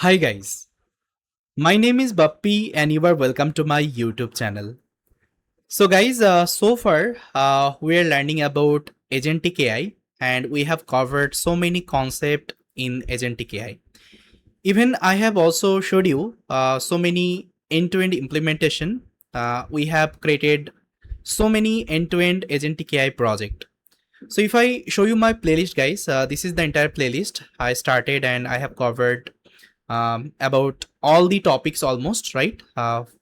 Hi guys, my name is Bappy and you are welcome to my YouTube channel. So guys, so far we are learning about Agentic AI and we have covered so many concepts in Agentic AI. Even I have also showed you so many end-to-end implementation. We have created so many end-to-end Agentic AI project. So if I show you my playlist guys, this is the entire playlist I started and I have covered about all the topics almost, right?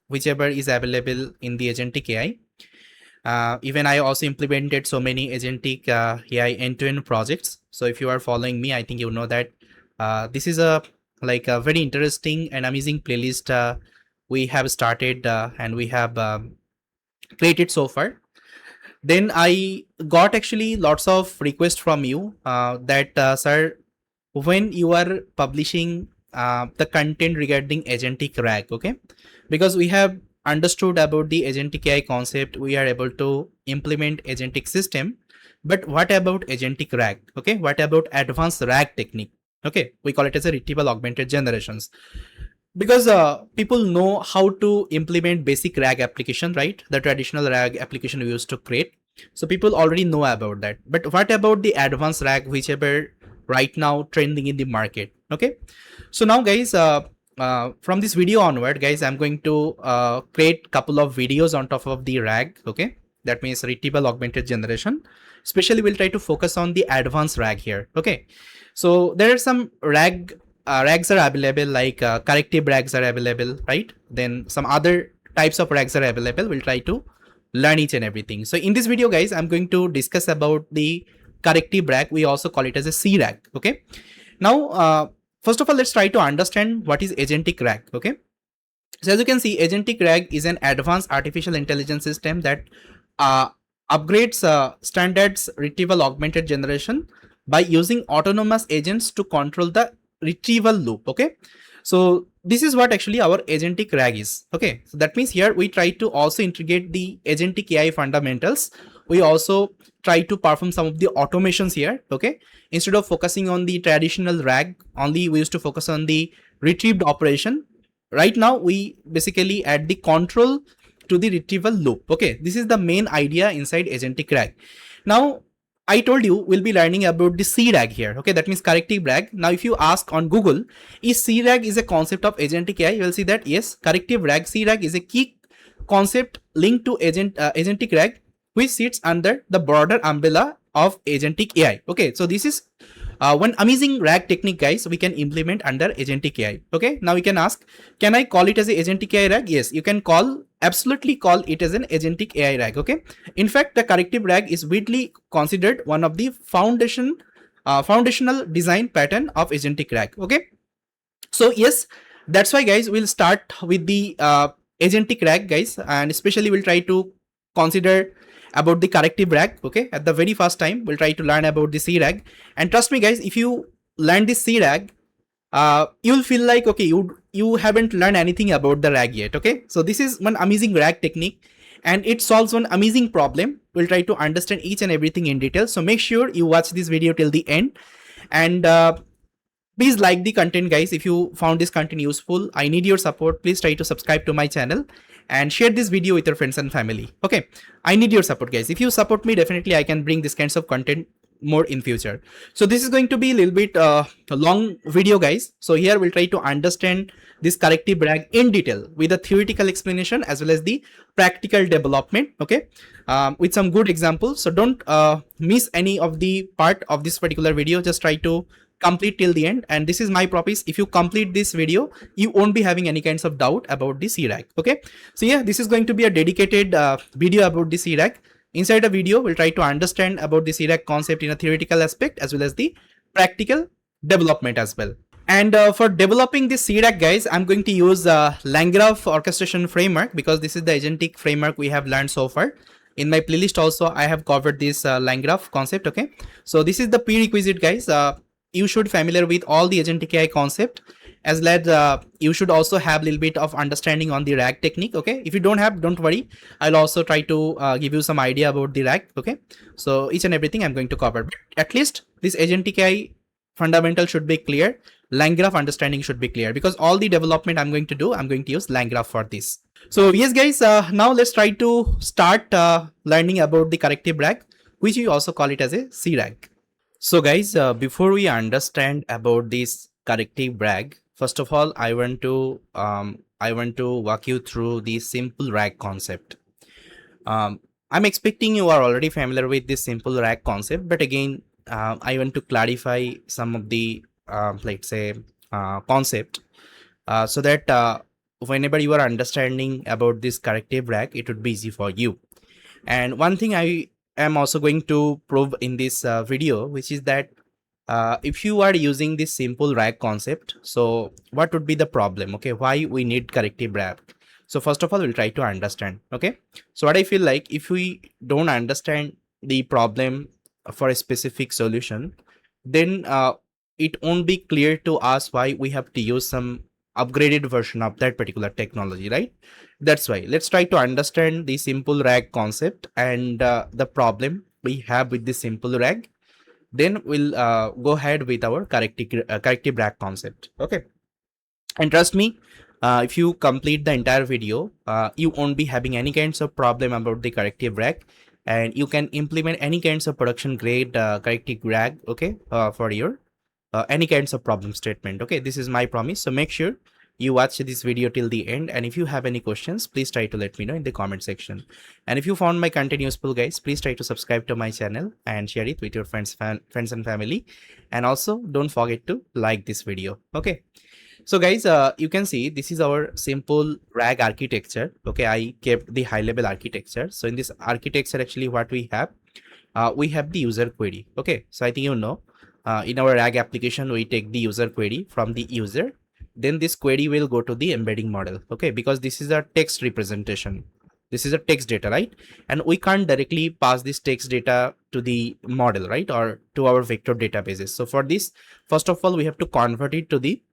Whichever is available in the Agentic AI. Even I also implemented so many Agentic AI end-to-end projects. So if you are following me, I think you know that this is a very interesting and amazing playlist we have started and we have created so far. Then I got actually lots of requests from you that sir, when you are publishing the content regarding Agentic RAG, okay? Because we have understood about the Agentic AI concept, we are able to implement Agentic system. But what about Agentic RAG? Okay, what about advanced RAG technique? Okay, we call it as a Retrieval-Augmented Generations. Because people know how to implement basic RAG application, right? The traditional RAG application we used to create. So people already know about that. But what about the advanced RAG, whichever right now trending in the market? Okay, so now guys, from this video onward guys, I'm going to create couple of videos on top of the RAG. Okay, that means retrieval augmented generation. Especially we'll try to focus on the advanced RAG here. Okay, so there are some RAGs are available, like corrective RAGs are available, right? Then some other types of RAGs are available. We'll try to learn each and everything. So in this video guys, I'm going to discuss about the corrective RAG. We also call it as a CRAG. Okay, now first of all, let's try to understand what is Agentic RAG. Okay, so as you can see, Agentic RAG is an advanced artificial intelligence system that uh, upgrades standards retrieval augmented generation by using autonomous agents to control the retrieval loop. Okay, so this is what actually our Agentic RAG is. Okay, so that means here we try to also integrate the Agentic AI fundamentals. We also try to perform some of the automations here. Okay, instead of focusing on the traditional RAG only, we used to focus on the retrieved operation. Right now we basically add the control to the retrieval loop. Okay, this is the main idea inside Agentic RAG. Now I told you we'll be learning about the CRAG here. Okay, that means corrective RAG. Now if you ask on Google, is CRAG is a concept of Agentic AI, you will see that yes, corrective RAG, CRAG is a key concept linked to Agentic RAG, which sits under the broader umbrella of Agentic AI. Okay, so this is one amazing RAG technique guys we can implement under Agentic AI. Okay, now we can ask, can I call it as a Agentic AI RAG? Yes, you can absolutely call it as an Agentic AI RAG. Okay, in fact the corrective RAG is widely considered one of the foundational design pattern of Agentic RAG. Okay, so yes, that's why guys we'll start with the Agentic RAG guys, and especially we'll try to consider about the corrective RAG. Okay, at the very first time we'll try to learn about the CRAG, and trust me guys, if you learn this CRAG, you'll feel like okay, you haven't learned anything about the RAG yet. Okay, so this is one amazing RAG technique and it solves one amazing problem. We'll try to understand each and everything in detail, so make sure you watch this video till the end. And please like the content guys. If you found this content useful, I need your support. Please try to subscribe to my channel and share this video with your friends and family. Okay, I need your support guys. If you support me, definitely I can bring this kinds of content more in future. So this is going to be a little bit a long video guys. So here we'll try to understand this corrective RAG in detail with a theoretical explanation as well as the practical development. Okay, with some good examples. So don't miss any of the part of this particular video. Just try to complete till the end, and this is my promise, if you complete this video you won't be having any kinds of doubt about the CRAG. Okay, so yeah, this is going to be a dedicated video about the CRAG. Inside the video we'll try to understand about the CRAG concept in a theoretical aspect as well as the practical development as well. And for developing this CRAG guys, I'm going to use LangGraph orchestration framework, because this is the agentic framework we have learned so far. In my playlist also I have covered this LangGraph concept. Okay, so this is the prerequisite guys. You should familiar with all the Agentic AI concept, as well as you should also have a little bit of understanding on the RAG technique. Okay, if you don't have, don't worry, I'll also try to give you some idea about the RAG. Okay, so each and everything I'm going to cover, but at least this Agentic AI fundamental should be clear. LangGraph understanding should be clear, because all the development I'm going to do, I'm going to use LangGraph for this. So yes, guys, now let's try to start learning about the corrective RAG, which we also call it as a CRAG. So guys, before we understand about this corrective RAG, first of all, I want to walk you through the simple RAG concept. I'm expecting you are already familiar with this simple RAG concept, but again, I want to clarify some of the let's say concept, so that whenever you are understanding about this corrective RAG, it would be easy for you. And one thing I am also going to prove in this video, which is that if you are using this simple RAG concept, so what would be the problem? Okay, why we need corrective RAG? So first of all, we'll try to understand. Okay, so what I feel like, if we don't understand the problem for a specific solution, then it won't be clear to us why we have to use some upgraded version of that particular technology, right? That's why let's try to understand the simple RAG concept and the problem we have with the simple RAG. Then we'll go ahead with our corrective RAG concept. Okay, and trust me, if you complete the entire video, you won't be having any kinds of problem about the corrective RAG, and you can implement any kinds of production grade corrective RAG, okay, for your any kinds of problem statement. Okay, this is my promise. So make sure you watch this video till the end, and if you have any questions, please try to let me know in the comment section. And if you found my content useful, guys, please try to subscribe to my channel and share it with your friends and family, and also don't forget to like this video. Okay, so guys, you can see this is our simple RAG architecture. Okay, I kept the high level architecture. So in this architecture, actually what we have the user query. Okay, so I think you know, in our RAG application, we take the user query from the user. Then this query will go to the embedding model. Okay, because this is a text representation. This is a text data, right? And we can't directly pass this text data to the model, right? Or to our vector databases. So for this, first of all, we have to convert it to the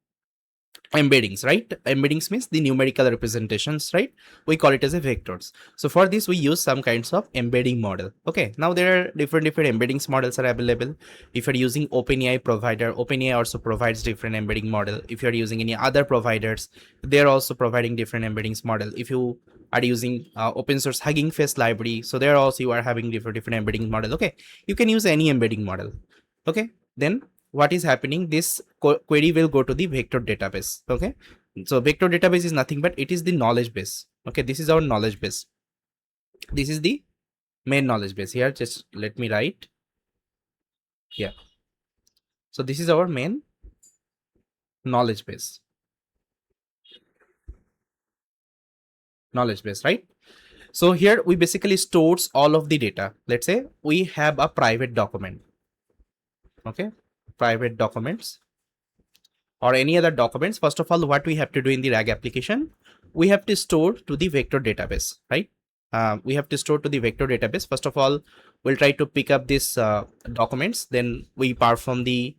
embeddings, right? Embeddings means the numerical representations, right? We call it as a vectors. So for this, we use some kinds of embedding model. Okay, now there are different embeddings models are available. If you're using OpenAI provider, OpenAI also provides different embedding model. If you're using any other providers, they're also providing different embeddings model. If you are using open source Hugging Face library, so there also you are having different embedding model. Okay, you can use any embedding model. Okay, then what is happening, this query will go to the vector database. Okay, so vector database is nothing but it is the knowledge base. Okay, this is our knowledge base. This is the main knowledge base. Here, just let me write. Yeah, so this is our main knowledge base. Right? So here we basically stores all of the data. Let's say we have a private document. Okay, private documents or any other documents. First of all, what we have to do in the RAG application, we have to store to the vector database, right? We have to store to the vector database. First of all, we'll try to pick up these documents. Then we perform the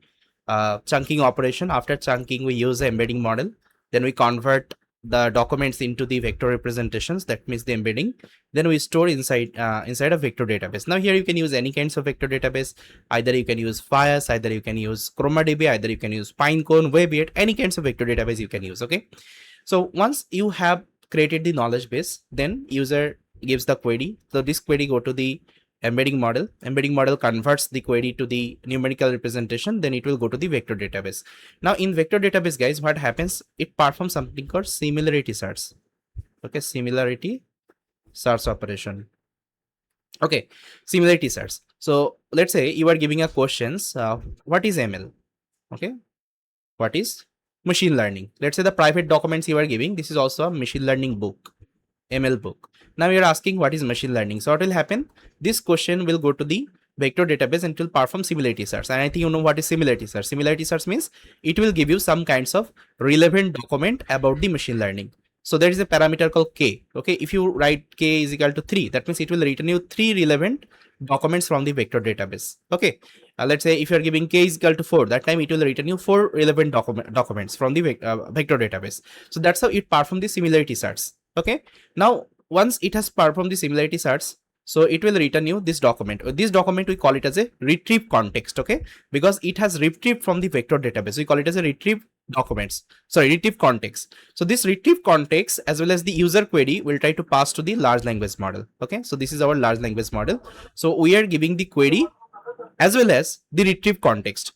chunking operation. After chunking, we use the embedding model. Then we convert the documents into the vector representations. That means the embedding. Then we store inside a vector database. Now here you can use any kinds of vector database. Either you can use Fias, either you can use ChromaDB, either you can use Pinecone, Weaviate, any kinds of vector database you can use. Okay, so once you have created the knowledge base, then user gives the query. So this query go to the embedding model. Embedding model converts the query to the numerical representation. Then it will go to the vector database. Now in vector database, guys, what happens? It performs something called similarity search. Okay, similarity search operation. Okay, similarity search. So let's say you are giving a questions. What is ML? Okay, what is machine learning? Let's say the private documents you are giving. This is also a machine learning book, ML book. Now you're asking what is machine learning. So what will happen? This question will go to the vector database and it will perform similarity search. And I think you know what is similarity search. Similarity search means it will give you some kinds of relevant document about the machine learning. So there is a parameter called K. Okay, if you write K is equal to 3, that means it will return you 3 relevant documents from the vector database. Okay, let's say if you're giving K is equal to 4, that time it will return you 4 relevant documents from the vector database. So that's how it performs the similarity search. Okay, now once it has performed the similarity search, So it will return you this document. This document we call it as a retrieve context, okay? Because it has retrieved from the vector database. We call it as a retrieve documents. Sorry, retrieve context. So this retrieve context as well as the user query will try to pass to the large language model. Okay, so this is our large language model. So we are giving the query as well as the retrieve context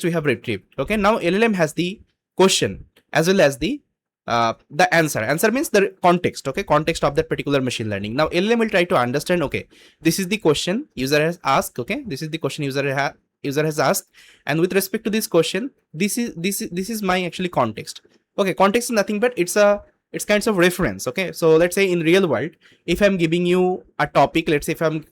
we have retrieved. Okay, now LLM has the question as well as the answer means the context, okay, context of that particular machine learning. Now LLM will try to understand, okay, this is the question user has asked, okay, this is the question user has asked, and with respect to this question, this is my actually context. Okay, context is nothing but it's kinds of reference. Okay, so let's say in real world, if I'm giving you a topic, let's say if I'm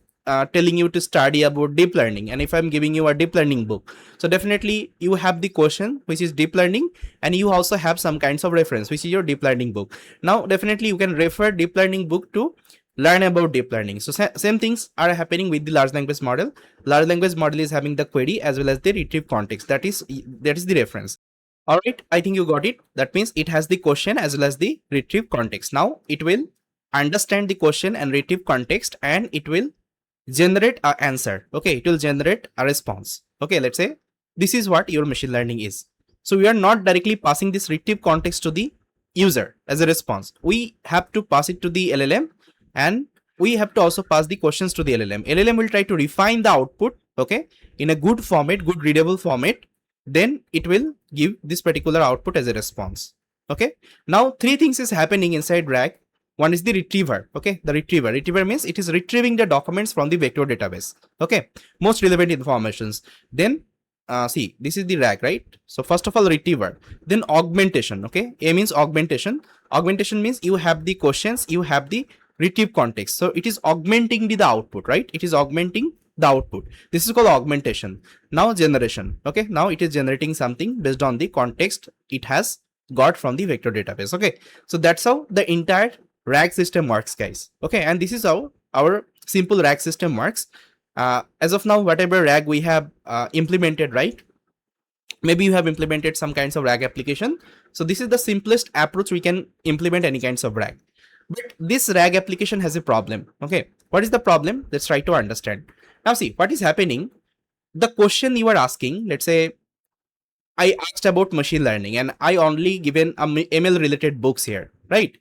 telling you to study about deep learning, and if I'm giving you a deep learning book, so definitely you have the question which is deep learning, and you also have some kinds of reference which is your deep learning book. Now definitely you can refer deep learning book to learn about deep learning. So same things are happening with the large language model. Large language model is having the query as well as the retrieve context. That is the reference. All right, I think you got it. That means it has the question as well as the retrieve context. Now it will understand the question and retrieve context, and it will generate an answer. Okay, it will generate a response. Okay, let's say this is what your machine learning is. So we are not directly passing this retrieve context to the user as a response. We have to pass it to the LLM, and we have to also pass the questions to the LLM. LLM will try to refine the output, okay, in a good format, good readable format. Then it will give this particular output as a response. Okay, now three things is happening inside RAG. One is the retriever. Okay, the retriever means it is retrieving the documents from the vector database. Okay, most relevant informations. Then see, this is the RAG, right? So first of all, retriever, then augmentation. Okay, A means augmentation. Augmentation means you have the questions, you have the retrieve context, so it is augmenting the output, right? It is augmenting the output. This is called augmentation. Now generation. Okay, now it is generating something based on the context it has got from the vector database. Okay, so that's how the entire RAG system works, guys. Okay, and this is how our simple RAG system works. As of now, whatever RAG we have implemented, right? Maybe you have implemented some kinds of RAG application. So this is the simplest approach we can implement any kinds of RAG. But this RAG application has a problem. Okay, what is the problem? Let's try to understand. Now see, what is happening? The question you are asking, let's say I asked about machine learning and I only given a ML related books here, right?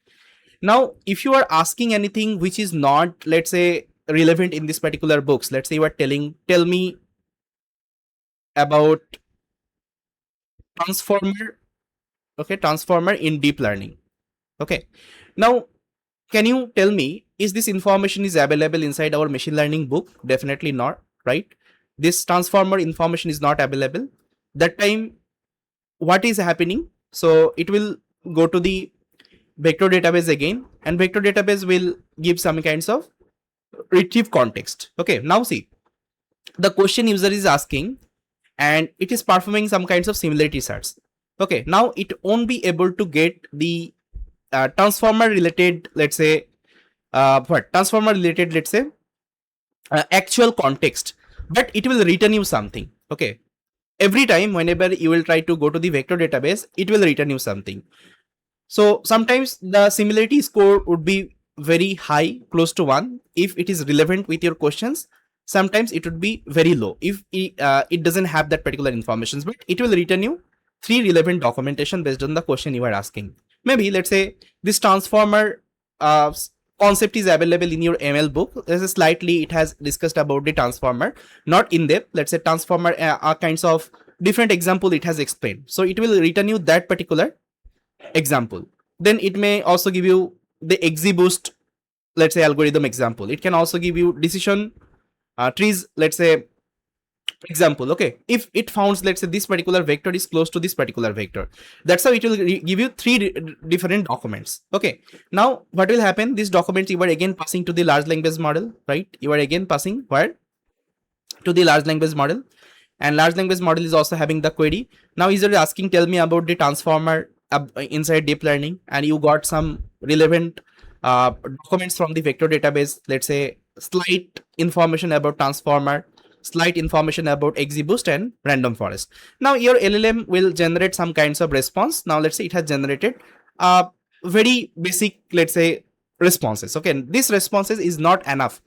Now, if you are asking anything which is not, let's say, relevant in this particular books, let's say you are tell me about transformer, okay, transformer in deep learning. Okay, now can you tell me, is this information is available inside our machine learning book? Definitely not, right? This transformer information is not available. That time, what is happening? So it will go to the vector database again, and vector database will give some kinds of retrieve context. Okay, now see, the question user is asking and it is performing some kinds of similarity search. Okay, now it won't be able to get the transformer related, let's say transformer related, let's say actual context, but it will return you something. Okay, every time whenever you will try to go to the vector database, it will return you something. So sometimes the similarity score would be very high, close to 1, if it is relevant with your questions. Sometimes it would be very low if it doesn't have that particular information, but it will return you 3 relevant documentation based on the question you are asking. Maybe let's say this transformer concept is available in your ML book. There's a slightly, it has discussed about the transformer, not in depth. Let's say transformer are kinds of different example it has explained. So it will return you that particular example. Then it may also give you the XGBoost, let's say algorithm example. It can also give you decision trees, let's say example. Okay, if it founds, let's say this particular vector is close to this particular vector, that's how it will give you 3 different documents. Okay, now what will happen? These documents you are again passing to the large language model, right? You are again passing where? To the large language model, and large language model is also having the query. Now user is asking, tell me about the transformer inside deep learning, and you got some relevant documents from the vector database. Let's say slight information about transformer, slight information about XGBoost and random forest. Now your LLM will generate some kinds of response. Now let's say it has generated very basic, let's say, responses. Okay, this responses is not enough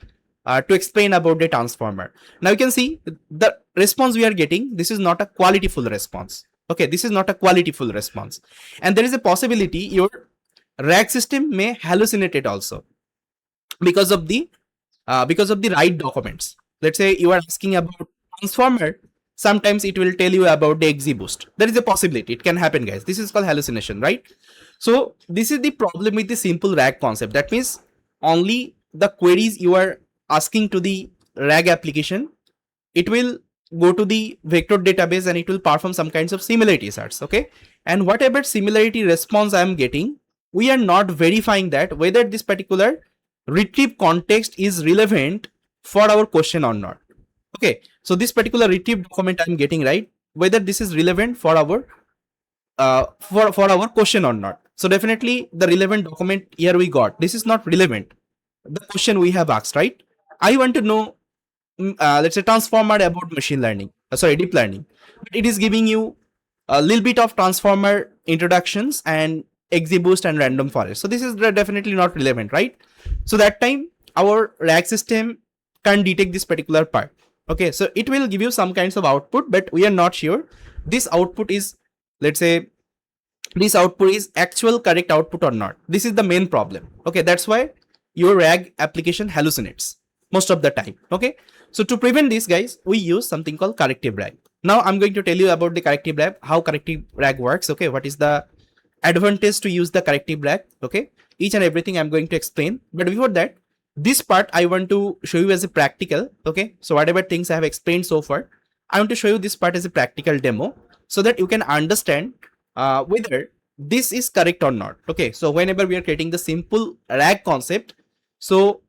to explain about the transformer. Now you can see the response we are getting. This is not a qualityful response. Okay, this is not a qualityful response, and there is a possibility your RAG system may hallucinate it also because of the right documents. Let's say you are asking about transformer, sometimes it will tell you about the XGBoost. There is a possibility, it can happen, guys. This is called hallucination, right? So this is the problem with the simple RAG concept. That means only the queries you are asking to the RAG application, it will go to the vector database and it will perform some kinds of similarity search. Okay, and whatever similarity response I am getting, we are not verifying that whether this particular retrieve context is relevant for our question or not. Okay, so this particular retrieve document I'm getting, right, whether this is relevant for our for our question or not. So definitely the relevant document here we got, this is not relevant the question we have asked, right? I want to know let's say transformer about machine learning, sorry, deep learning, but it is giving you a little bit of transformer introductions and XGBoost and random forest. So this is definitely not relevant, right? So that time our RAG system can't detect this particular part. Okay, so it will give you some kinds of output, but we are not sure this output is, let's say, this output is actual correct output or not. This is the main problem. Okay, that's why your RAG application hallucinates most of the time. Okay, so to prevent this, guys, we use something called corrective RAG. Now I'm going to tell you about the corrective RAG, how corrective RAG works. Okay, what is the advantage to use the corrective RAG? Okay, each and everything I'm going to explain, but before that, this part I want to show you as a practical. Okay, so whatever things I have explained so far, I want to show you this part as a practical demo so that you can understand whether this is correct or not. Okay, so whenever we are creating the simple RAG concept, so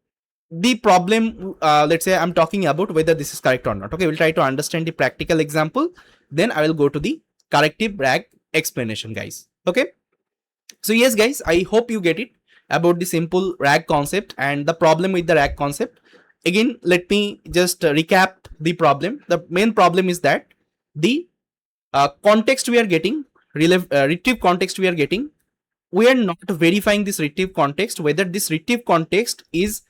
the problem, let's say I'm talking about whether this is correct or not. Okay, we'll try to understand the practical example, then I will go to the corrective RAG explanation, guys. Okay, so yes, guys, I hope you get it about the simple RAG concept and the problem with the RAG concept. Again, let me just recap the problem. The main problem is that the context we are getting, retrieve context we are getting, we are not verifying this retrieve context, whether this retrieve context is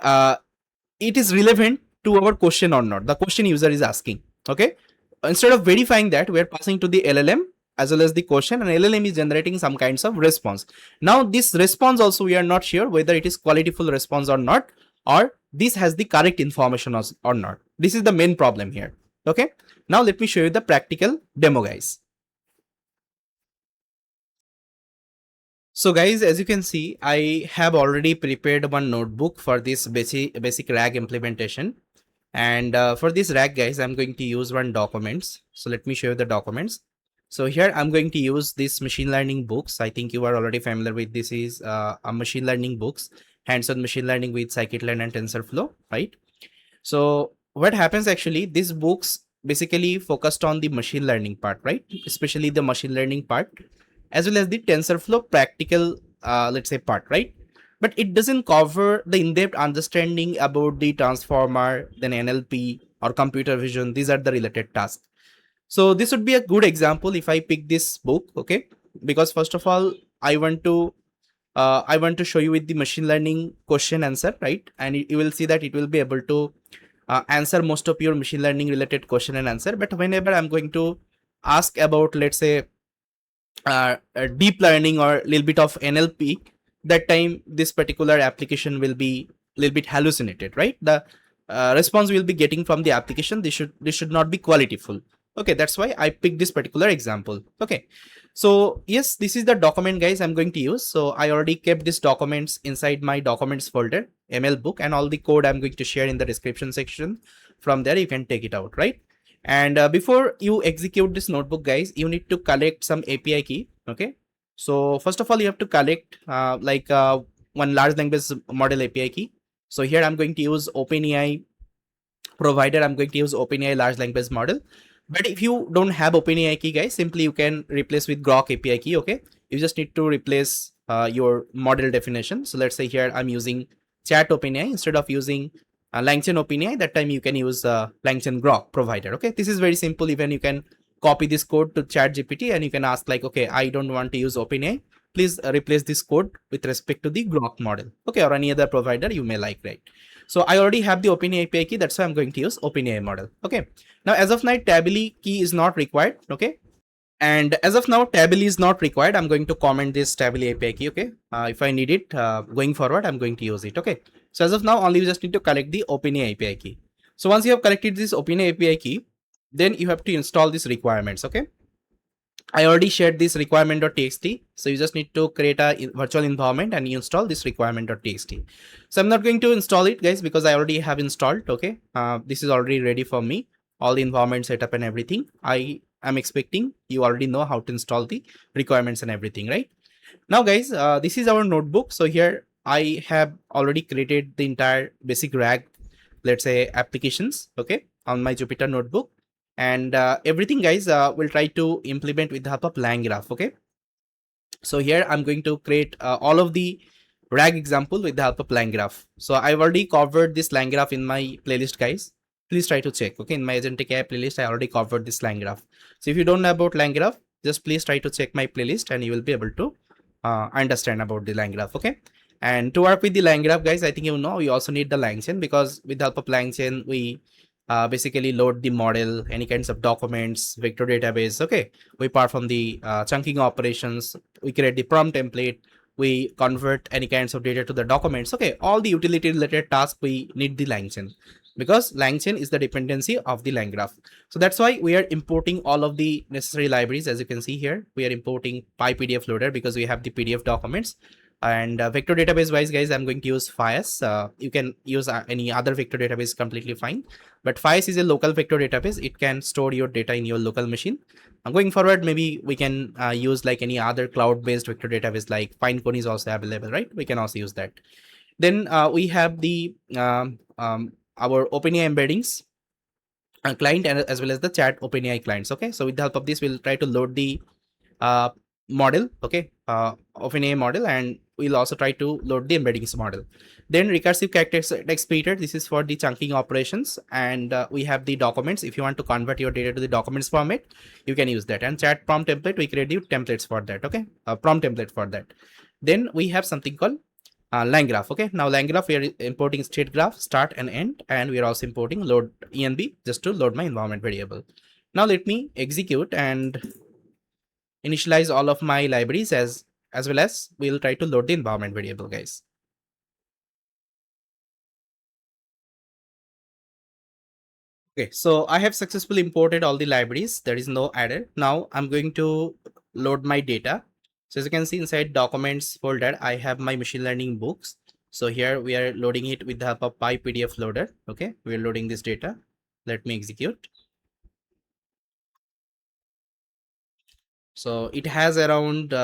it is relevant to our question or not, the question user is asking. Okay, instead of verifying that, we are passing to the LLM as well as the question, and LLM is generating some kinds of response. Now this response also we are not sure whether it is qualityful response or not, or this has the correct information or not. This is the main problem here. Okay, now let me show you the practical demo, guys. So guys, as you can see, I have already prepared one notebook for this basic RAG implementation. And for this RAG, guys, I'm going to use one documents. So let me show you the documents. So here I'm going to use this machine learning books. I think you are already familiar with this is a machine learning books, hands-on machine learning with scikit-learn and TensorFlow, right? So what happens actually, these books basically focused on the machine learning part, right? Especially the machine learning part, as well as the TensorFlow practical, let's say, part, right? But it doesn't cover the in-depth understanding about the transformer, then NLP or computer vision. These are the related tasks. So this would be a good example if I pick this book, okay? Because first of all, I want to show you with the machine learning question answer, right? And you will see that it will be able to answer most of your machine learning related question and answer. But whenever I'm going to ask about, let's say, deep learning or a little bit of NLP, that time this particular application will be a little bit hallucinated, right? The response we'll be getting from the application, this should not be qualityful. Okay, that's why I picked this particular example. Okay, so yes, this is the document, guys, I'm going to use. So I already kept these documents inside my documents folder, ML book, and all the code I'm going to share in the description section. From there you can take it out, right? And before you execute this notebook, guys, you need to collect some API key. Okay, so first of all, you have to collect one large language model API key. So here I'm going to use OpenAI provider. I'm going to use OpenAI large language model. But if you don't have OpenAI key, guys, simply you can replace with Grok API key. Okay, you just need to replace your model definition. So let's say here I'm using Chat OpenAI instead of using LangChain OpenAI. That time you can use LangChain Grok provider. Okay, this is very simple. Even you can copy this code to Chat GPT and you can ask like, okay, I don't want to use OpenAI. Please replace this code with respect to the Grok model. Okay, or any other provider you may like, right? So I already have the OpenAI API key. That's why I'm going to use OpenAI model. Okay. Now, as of now, Tably key is not required. Okay. And as of now, Tably is not required. I'm going to comment this Tably API key. Okay. If I need it going forward, I'm going to use it. Okay. So as of now, only you just need to collect the OpenAI API key. So once you have collected this OpenAI API key, then you have to install these requirements. Okay. I already shared this requirement.txt. So you just need to create a virtual environment and you install this requirement.txt. So I'm not going to install it, guys, because I already have installed. Okay. This is already ready for me. All the environment setup and everything. I am expecting you already know how to install the requirements and everything, right? Now, guys, this is our notebook. So here I have already created the entire basic RAG, let's say applications, okay, on my Jupyter notebook. And everything, guys, we'll try to implement with the help of LangGraph, okay? So here I'm going to create all of the RAG example with the help of LangGraph. So I've already covered this LangGraph in my playlist, guys. Please try to check, okay? In my Agentic AI playlist, I already covered this LangGraph. So if you don't know about LangGraph, just please try to check my playlist and you will be able to understand about the LangGraph, okay? And to work with the LangGraph, guys, I think you know we also need the LangChain, because with the help of LangChain, we basically load the model, any kinds of documents, vector database, okay? We perform the chunking operations, we create the prompt template, we convert any kinds of data to the documents, okay? All the utility related tasks, we need the LangChain, because LangChain is the dependency of the LangGraph. So that's why we are importing all of the necessary libraries. As you can see here, we are importing PyPDF loader because we have the PDF documents. And vector database wise, guys, I'm going to use Fias. You can use any other vector database, completely fine. But Fias is a local vector database. It can store your data in your local machine. Going forward, maybe we can use like any other cloud-based vector database, like Pinecone is also available, right? We can also use that. Then we have the our OpenAI embeddings client, and as well as the chat OpenAI clients. Okay, so with the help of this, we'll try to load the uh, model, okay, OpenAI model, and we'll also try to load the embeddings model. Then recursive character exploiter, this is for the chunking operations, and we have the documents. If you want to convert your data to the documents format, you can use that. And chat prompt template, we create the templates for that, okay, prompt template for that. Then we have something called LangGraph. Okay, now LangGraph, we are importing state graph, start and end, and we are also importing load env just to load my environment variable. Now let me execute and initialize all of my libraries, as well as we'll try to load the environment variable, guys. Okay, so I have successfully imported all the libraries. There is no error. Now I'm going to load my data. So as you can see, inside documents folder, I have my machine learning books. So here we are loading it with the help of PyPDF loader. Okay, we're loading this data. Let me execute. So it has around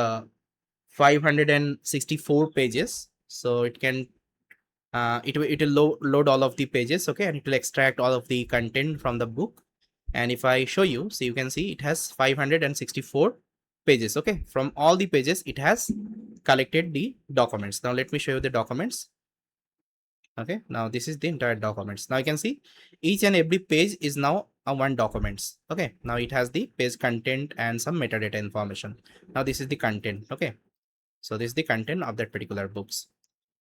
564 pages. So it can it will load all of the pages, okay, and it will extract all of the content from the book. And if I show you, so you can see it has 564 pages, okay. From all the pages, it has collected the documents. Now let me show you the documents. Okay, now this is the entire documents. Now you can see each and every page is now a one documents. Okay, now it has the page content and some metadata information. Now this is the content, okay. So this is the content of that particular books.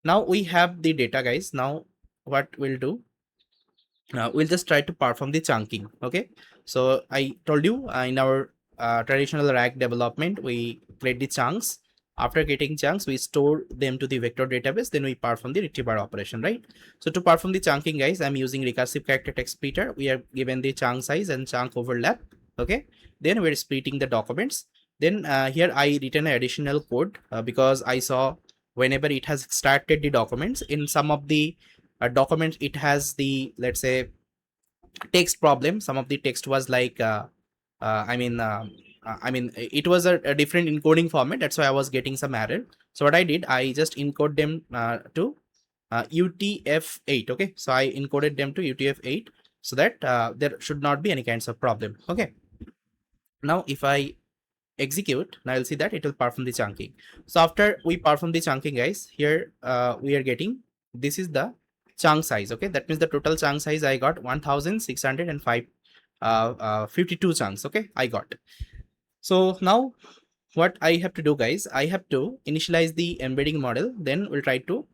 Now we have the data, guys. Now what we'll do, we'll just try to perform the chunking, okay. So I told you in our traditional RAG development, we create the chunks. After getting chunks, we store them to the vector database, then we perform the retrieval operation, right? So to perform the chunking, guys, I'm using recursive character text splitter. We are given the chunk size and chunk overlap, okay. Then we're splitting the documents. Then here I written an additional code because I saw whenever it has extracted the documents, in some of the documents it has the, let's say, text problem. Some of the text was like I mean it was a different encoding format. That's why I was getting some error. So what I did, I just encode them to UTF-8. Okay, so I encoded them to UTF-8 so that there should not be any kinds of problem. Okay, now if I execute, now I'll see that it will perform the chunking. So after we perform the chunking, guys, here we are getting, this is the chunk size. Okay, that means the total chunk size I got 1605 52 chunks. Okay, I got. So now what I have to do, guys, I have to initialize the embedding model. Then we'll try to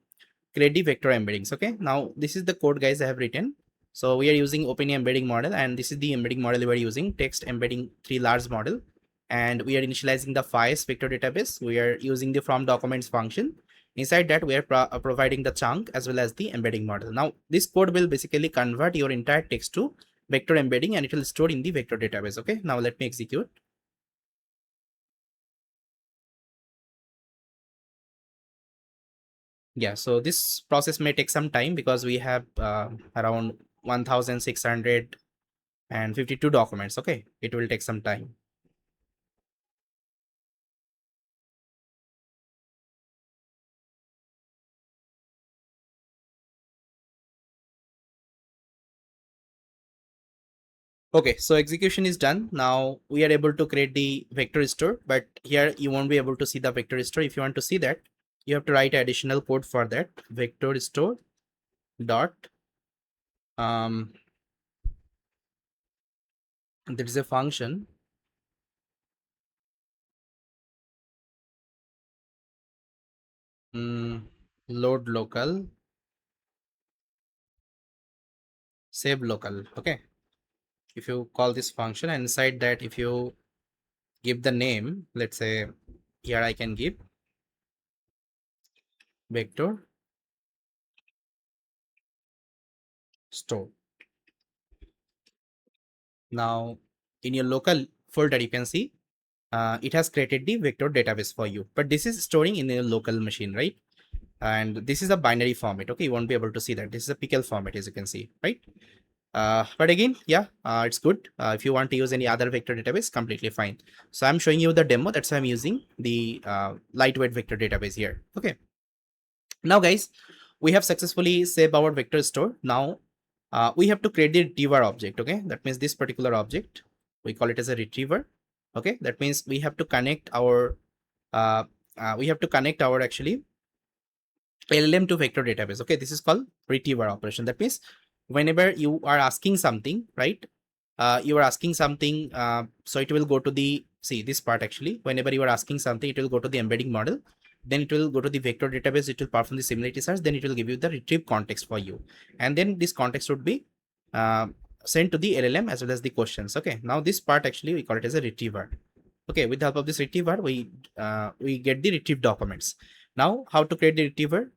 create the vector embeddings. Okay, now this is the code, guys, I have written. So we are using OpenAI embedding model, and this is the embedding model we are using, text embedding 3 large model. And we are initializing the FIS vector database. We are using the from documents function. Inside that, we are providing the chunk as well as the embedding model. Now, this code will basically convert your entire text to vector embedding, and it will store in the vector database. Okay, now let me execute. Yeah, so this process may take some time because we have around 1652 documents. Okay, it will take some time. Okay, so execution is done. Now we are able to create the vector store, but here you won't be able to see the vector store. If you want to see that, you have to write additional code for that. Vector store dot there is a function load local save local. Okay, if you call this function, and inside that, if you give the name, let's say here I can give vector store. Now in your local folder, you can see it has created the vector database for you, but this is storing in a local machine, right? And this is a binary format. Okay, you won't be able to see that. This is a pickle format, as you can see, right? But again, yeah, it's good. If you want to use any other vector database, completely fine. So I'm showing you the demo. That's why I'm using the lightweight vector database here. Okay. Now, guys, we have successfully saved our vector store. Now, we have to create the retriever object. Okay, that means this particular object, we call it as a retriever. Okay, that means we have to connect our actually LLM to vector database. Okay, this is called retriever operation. That means whenever you are asking something, right? You are asking something, so it will go to the, see this part actually, whenever you are asking something, it will go to the embedding model, then it will go to the vector database, it will perform the similarity search, then it will give you the retrieve context for you, and then this context would be uh, sent to the LLM as well as the questions. Okay, now this part actually we call it as a retriever. Okay, with the help of this retriever, we get the retrieve documents. Now, how to create the retriever?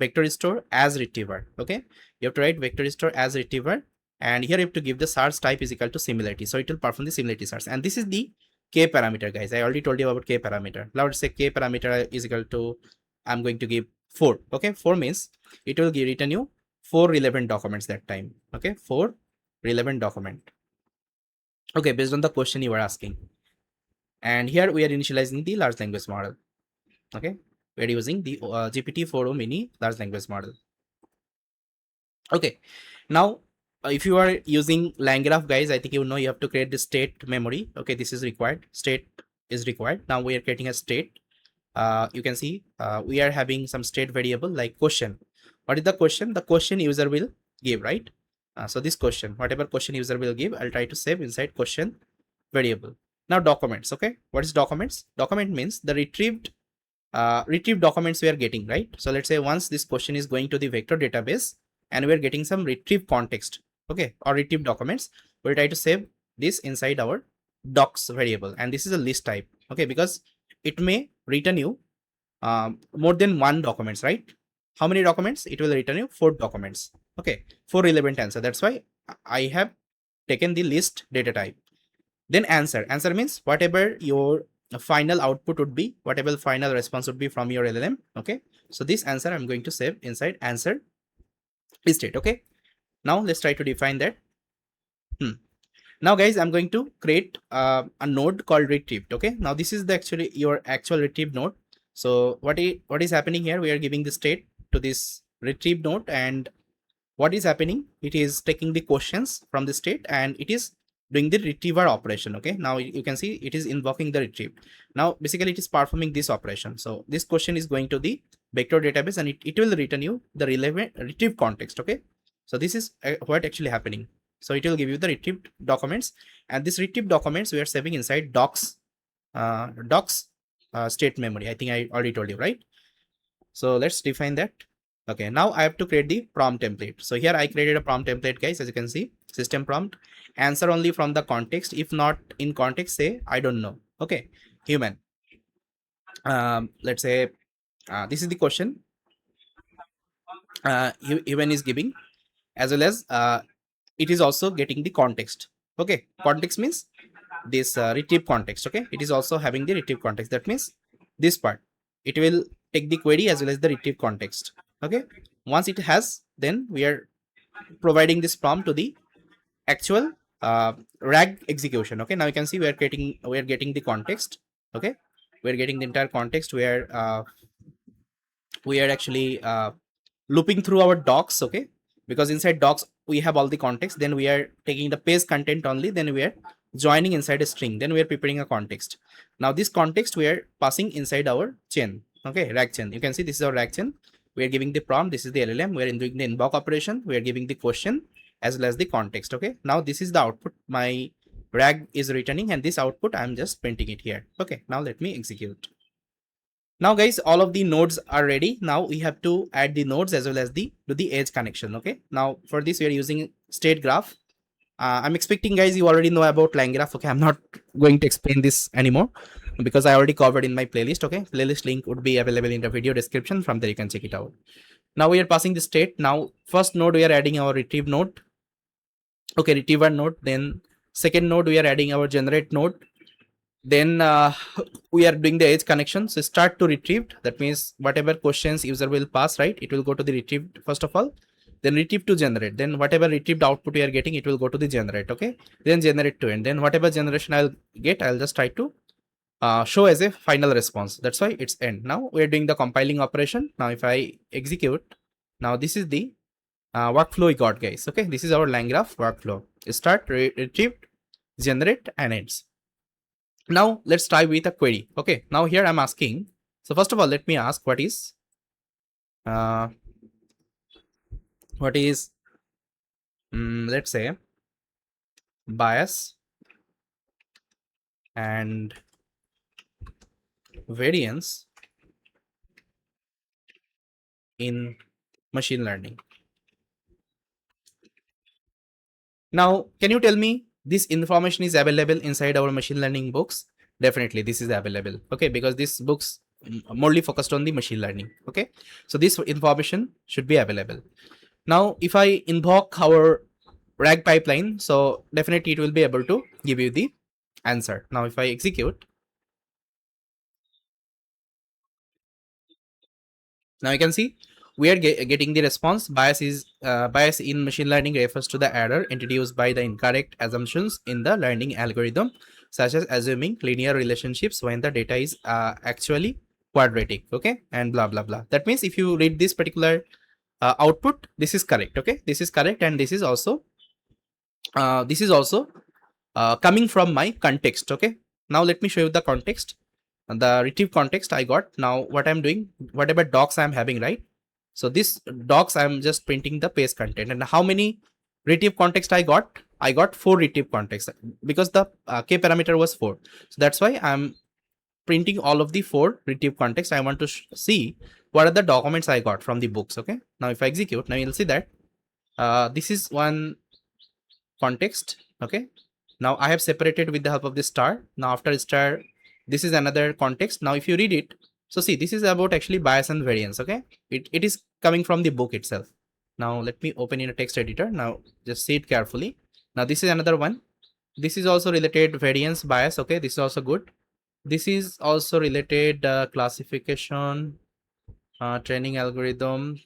Vector store as retriever. Okay, you have to write vector store as retriever, and here you have to give the search type is equal to similarity, so it will perform the similarity search. And this is the k parameter, guys. I already told you about k parameter. Now let's say k parameter is equal to, I'm going to give 4. Okay, 4 means it will give return you 4 relevant documents that time. Okay, 4 relevant document. Okay, based on the question you are asking. And here we are initializing the large language model. Okay, we are using the GPT-4o mini large language model. Okay, now if you are using LangGraph, guys, I think you know you have to create the state memory. Okay, this is required. State is required. Now we are creating a state. You can see we are having some state variable like question. What is the question? The question user will give, right? So this question, whatever question user will give, I'll try to save inside question variable. Now documents. Okay, what is documents? Document means the retrieved documents we are getting, right? So let's say once this question is going to the vector database and we are getting some retrieve context, okay, or retrieve documents, we'll try to save this inside our docs variable, and this is a list type. Okay, because it may return you more than one documents, right? How many documents? It will return you 4 documents. Okay, 4 relevant answer. That's why I have taken the list data type. Then answer means whatever your final output would be, whatever final response would be from your LLM. Okay, so this answer I'm going to save inside answer state. Okay, now let's try to define that. Now, guys, I'm going to create a node called retrieved. Okay, now this is the actually your actual retrieve node. So what is happening here? We are giving the state to this retrieve node, and what is happening? It is taking the questions from the state and it is doing the retriever operation. Okay, now you can see it is invoking the retrieve. Now basically it is performing this operation. So this question is going to the vector database and it will return you the relevant retrieve context. Okay, so this is what actually happening. So it will give you the retrieved documents, and this retrieved documents we are saving inside docs state memory. I think I already told you, right? So let's define that. Okay, now I have to create the prompt template. So here I created a prompt template, guys. As you can see, system prompt, answer only from the context. If not in context, say I don't know. Okay, human. Let's say this is the question human is giving, as well as it is also getting the context. Okay, context means this retrieve context. Okay, it is also having the retrieve context. That means this part, it will take the query as well as the retrieve context. Okay, once it has, then we are providing this prompt to the actual RAG execution. Okay, now you can see we are getting the context. Okay, we are getting the entire context where we are actually looping through our docs. Okay, because inside docs we have all the context, then we are taking the page content only, then we are joining inside a string, then we are preparing a context. Now this context we are passing inside our chain. Okay, RAG chain. You can see this is our RAG chain. We are giving the prompt, this is the LLM, we are doing the invoke operation, we are giving the question as well as the context. Okay, now this is the output my RAG is returning, and this output I'm just printing it here. Okay, now let me execute. Now guys, all of the nodes are ready. Now we have to add the nodes as well as the edge connection. Okay, now for this we are using state graph. I'm expecting guys you already know about LangGraph. Okay, I'm not going to explain this anymore because I already covered in my playlist. Okay, playlist link would be available in the video description. From there you can check it out. Now we are passing the state. Now first node we are adding our retrieve node. Okay, retriever node. Then second node we are adding our generate node. Then we are doing the edge connection. So start to retrieved. That means whatever questions user will pass, right, it will go to the retrieved first of all. Then retrieve to generate. Then whatever retrieved output we are getting, it will go to the generate. Okay. Then generate to end. Then whatever generation I'll get, I'll just try to show as a final response. That's why it's end. Now we're doing the compiling operation. Now if I execute, now this is the workflow we got, guys. Okay, this is our LangGraph workflow. Start, retrieved, generate, and ends. Now let's try with a query. Okay, now here I'm asking. So first of all, let me ask what is let's say bias and variance in machine learning. Now, can you tell me this information is available inside our machine learning books? Definitely, this is available. Okay, because these books morely focused on the machine learning. Okay, so this information should be available. Now, if I invoke our RAG pipeline, so definitely it will be able to give you the answer. Now, if I execute, now you can see we are getting the response. Bias in machine learning refers to the error introduced by the incorrect assumptions in the learning algorithm, such as assuming linear relationships when the data is actually quadratic. Okay, and blah blah blah. That means if you read this particular output, this is correct. Okay, this is correct, and this is also coming from my context. Okay, now let me show you the context. The retrieve context I got. Now what I'm doing, whatever docs I'm having, right? So this docs I'm just printing the page content. And how many retrieve context I got? I got 4 retrieve context because the k parameter was 4. So that's why I'm printing all of the 4 retrieve context. I want to see what are the documents I got from the books. Okay, now if I execute, now you'll see that this is one context. Okay, now I have separated with the help of the star. Now after star, this is another context. Now if you read it, so see, this is about actually bias and variance. Okay, it is coming from the book itself. Now let me open in a text editor. Now just see it carefully. Now this is another one. This is also related variance, bias. Okay, this is also good. This is also related classification, training algorithm.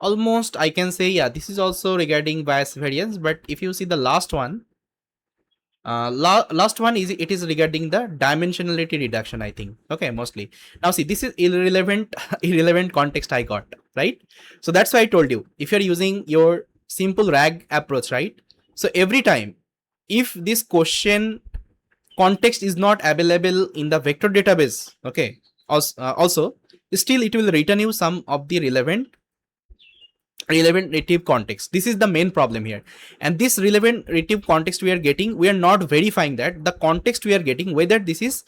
Almost I can say, yeah, this is also regarding bias variance. But if you see the last one, last one is it is regarding the dimensionality reduction, I think. Okay, mostly. Now see, this is irrelevant irrelevant context I got, right? So that's why I told you, if you're using your simple RAG approach, right? So every time if this question context is not available in the vector database, okay, also still it will return you some of the relevant retrieve context. This is the main problem here, and this relevant retrieve context we are getting, we are not verifying that the context we are getting whether this is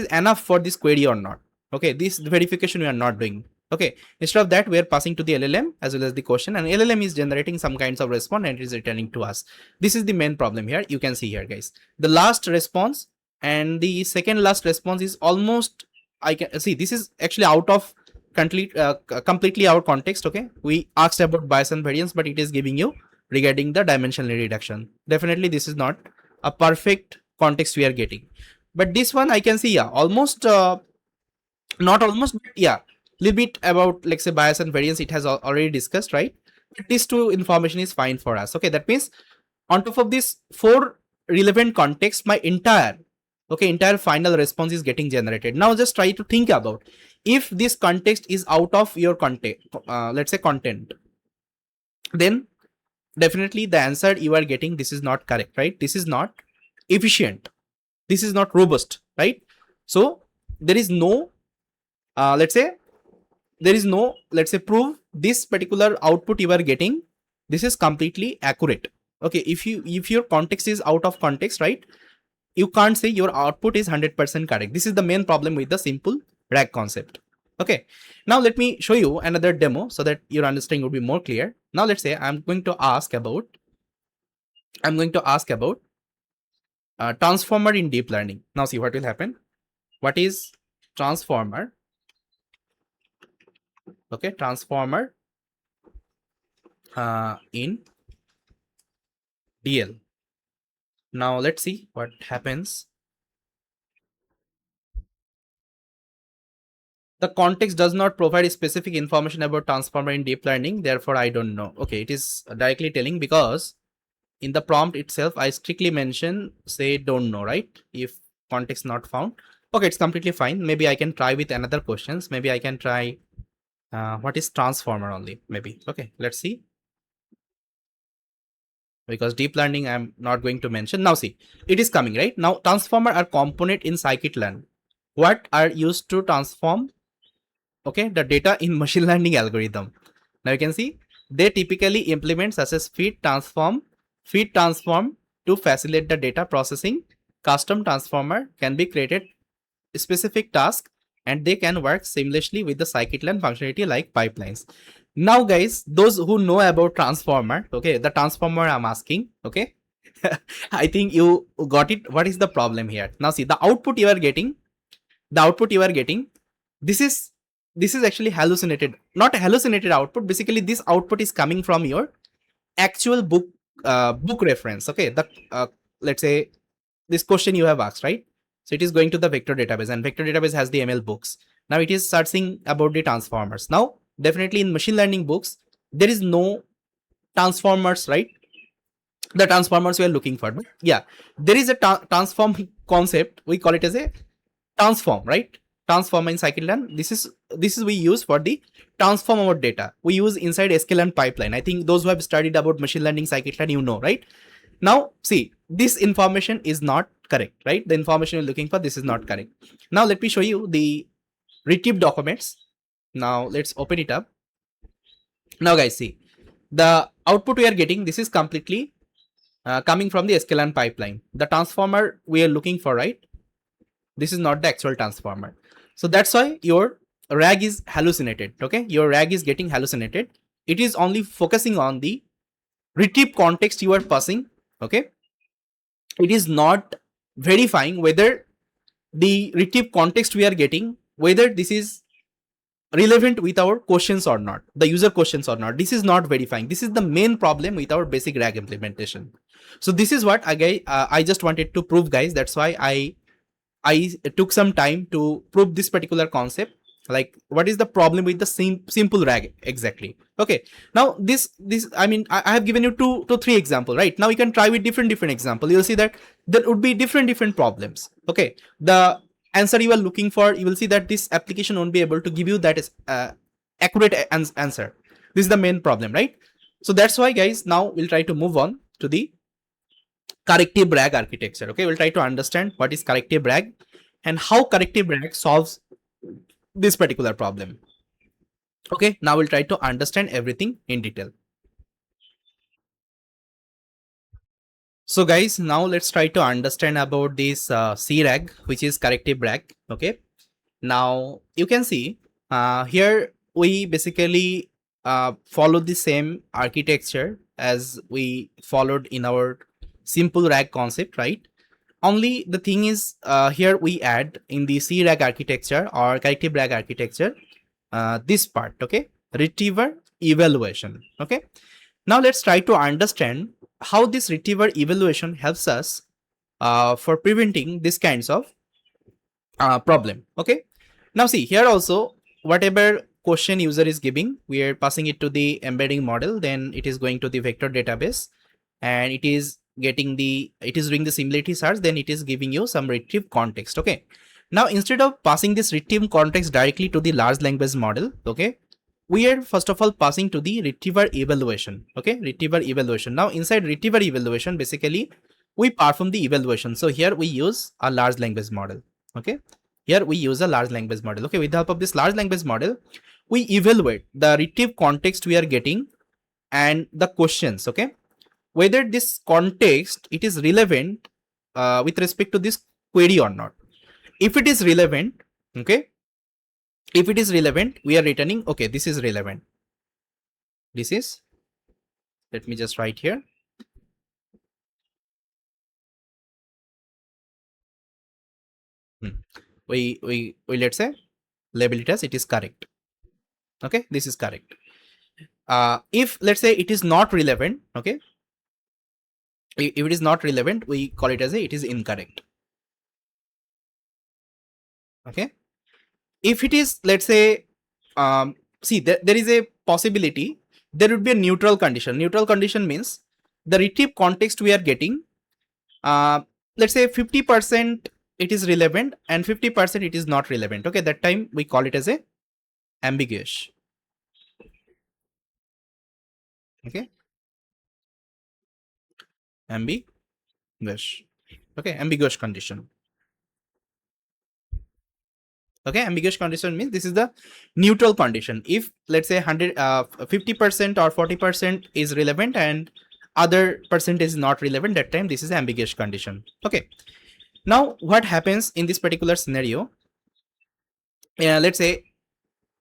enough for this query or not. Okay, this verification we are not doing. Okay, instead of that, we are passing to the LLM as well as the question, and LLM is generating some kinds of response and it is returning to us. This is the main problem here. You can see here, guys, the last response and the second last response is almost, I can see this is actually out of completely our context. Okay, we asked about bias and variance, but it is giving you regarding the dimensional reduction. Definitely, this is not a perfect context we are getting. But this one I can see, yeah, almost not almost, but yeah, little bit about, like, say, bias and variance it has already discussed, right? But these two information is fine for us. Okay, that means on top of this four relevant context, my entire final response is getting generated. Now just try to think about if this context is out of your content, let's say content, then definitely the answer you are getting, this is not correct, right? This is not efficient, this is not robust, right? So there is no let's say proof this particular output you are getting, this is completely accurate. Okay, if your context is out of context, right, you can't say your output is 100% correct. This is the main problem with the simple RAG concept. Okay, now let me show you another demo so that your understanding will be more clear. Now let's say I'm going to ask about transformer in deep learning. Now see what will happen. What is transformer? Okay, transformer in DL. Now let's see what happens. The context does not provide specific information about transformer in deep learning, therefore I don't know. Okay, it is directly telling because in the prompt itself I strictly mention, say, don't know, right? If context not found. Okay, it's completely fine. Maybe I can try with another questions. Maybe I can try what is transformer only, maybe. Okay, let's see. Because deep learning I'm not going to mention. Now see, it is coming, right? Now transformer are component in scikit-learn. What are used to transform, okay, the data in machine learning algorithm. Now you can see they typically implement such as feed transform to facilitate the data processing. Custom transformer can be created specific task and they can work seamlessly with the scikit-learn functionality like pipelines. Now guys, those who know about transformer, okay, the transformer I'm asking, okay, I think you got it. What is the problem here? Now see, the output you are getting, this is actually hallucinated, not a hallucinated output. Basically this output is coming from your actual book reference. Okay, the let's say this question you have asked, right? So it is going to the vector database and vector database has the ML books. Now it is searching about the transformers. Now definitely in machine learning books there is no transformers, right? The transformers we are looking for, but yeah, there is a transform concept, we call it as a transform, right? Transform in scikit-learn. This is we use for the transform our data. We use inside sklearn pipeline. I think those who have studied about machine learning scikit-learn, you know, right? Now see, this information is not correct, right? The information you're looking for, this is not correct. Now let me show you the retrieve documents. Now let's open it up. Now guys, see the output we are getting, this is completely coming from the sklearn pipeline. The transformer we are looking for, right? This is not the actual transformer. So that's why your RAG is hallucinated. Okay, your RAG is getting hallucinated. It is only focusing on the retrieve context you are passing. Okay, it is not verifying whether the retrieve context we are getting, whether this is relevant with our questions or not, the user questions or not. This is not verifying. This is the main problem with our basic RAG implementation. So this is what I just wanted to prove, guys. That's why I took some time to prove this particular concept. Like, what is the problem with the simple RAG exactly? Okay. Now this I mean I have given you two to three example, right? Now you can try with different example. You'll see that there would be different problems. Okay. The answer you are looking for, you will see that this application won't be able to give you that is accurate answer. This is the main problem, right? So that's why, guys, now we'll try to move on to the corrective RAG architecture. Okay, we'll try to understand what is corrective RAG and how corrective RAG solves this particular problem. Okay, now we'll try to understand everything in detail. So guys, now let's try to understand about this CRAG, which is corrective RAG. Okay, Now you can see here we basically follow the same architecture as we followed in our simple RAG concept, right? Only the thing is here we add in the CRAG architecture or corrective RAG architecture this part, okay? Retriever evaluation, okay? Now let's try to understand how this retriever evaluation helps us for preventing these kinds of problem, okay? Now see here also, whatever question user is giving, we are passing it to the embedding model, then it is going to the vector database and it is doing the similarity search, then it is giving you some retrieve context, okay? Now instead of passing this retrieve context directly to the large language model, okay, we are first of all passing to the retriever evaluation, okay? Retriever evaluation. Now inside retriever evaluation, basically we perform the evaluation. So here we use a large language model, okay? Here we use a large language model, okay? With the help of this large language model, we evaluate the retrieve context we are getting and the questions, okay? Whether this context it is relevant with respect to this query or not. If it is relevant, okay, if it is relevant, we are returning, okay, this is relevant. This is, let me just write here. We let's say label it as it is correct. Okay, this is correct. If let's say it is not relevant, okay, if it is not relevant, we call it as it is incorrect. Okay, if it is, let's say, see there is a possibility there would be a neutral condition. Neutral condition means the retrieve context we are getting, let's say 50% it is relevant and 50% it is not relevant. Okay, that time we call it as a ambiguous. Okay, ambiguous. Okay, ambiguous condition. Okay, ambiguous condition means this is the neutral condition. If let's say 50% or 40% is relevant and other percent is not relevant, that time this is ambiguous condition. Okay, now what happens in this particular scenario? Let's say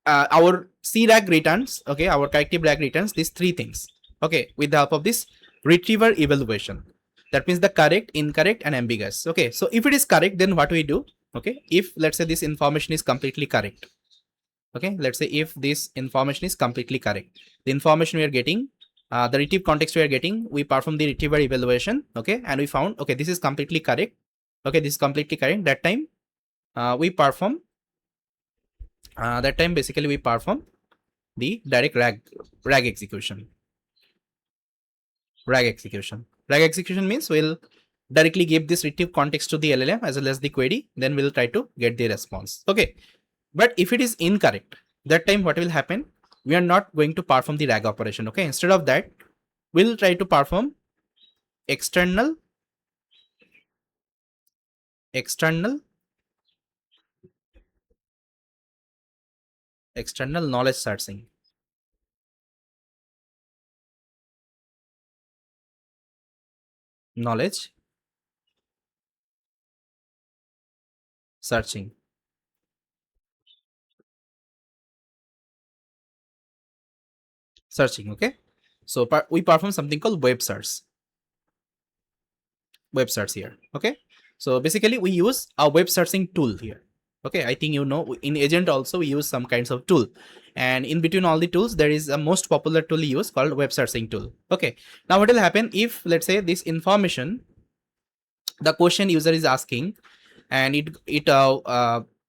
our CRAG returns, okay, our corrective RAG returns these three things, okay, with the help of this retriever evaluation. That means the correct, incorrect, and ambiguous. Okay, so if it is correct, then what we do? Okay, if let's say this information is completely correct. Okay, let's say if this information is completely correct, the information we are getting, the retrieve context we are getting, we perform the retriever evaluation, okay, and we found, okay, this is completely correct. Okay, this is completely correct. That time we perform, basically we perform the direct RAG execution. RAG execution means we'll directly give this retrieve context to the LLM as well as the query, then we'll try to get the response. Okay, but if it is incorrect, that time what will happen? We are not going to perform the RAG operation. Okay, instead of that, we'll try to perform external knowledge searching. Knowledge searching. Okay, so we perform something called web search here. Okay, so basically we use a web searching tool here. Okay, I think you know in agent also we use some kinds of tool, and in between all the tools there is a most popular tool used called web searching tool. Okay, now what will happen if let's say this information the question user is asking and it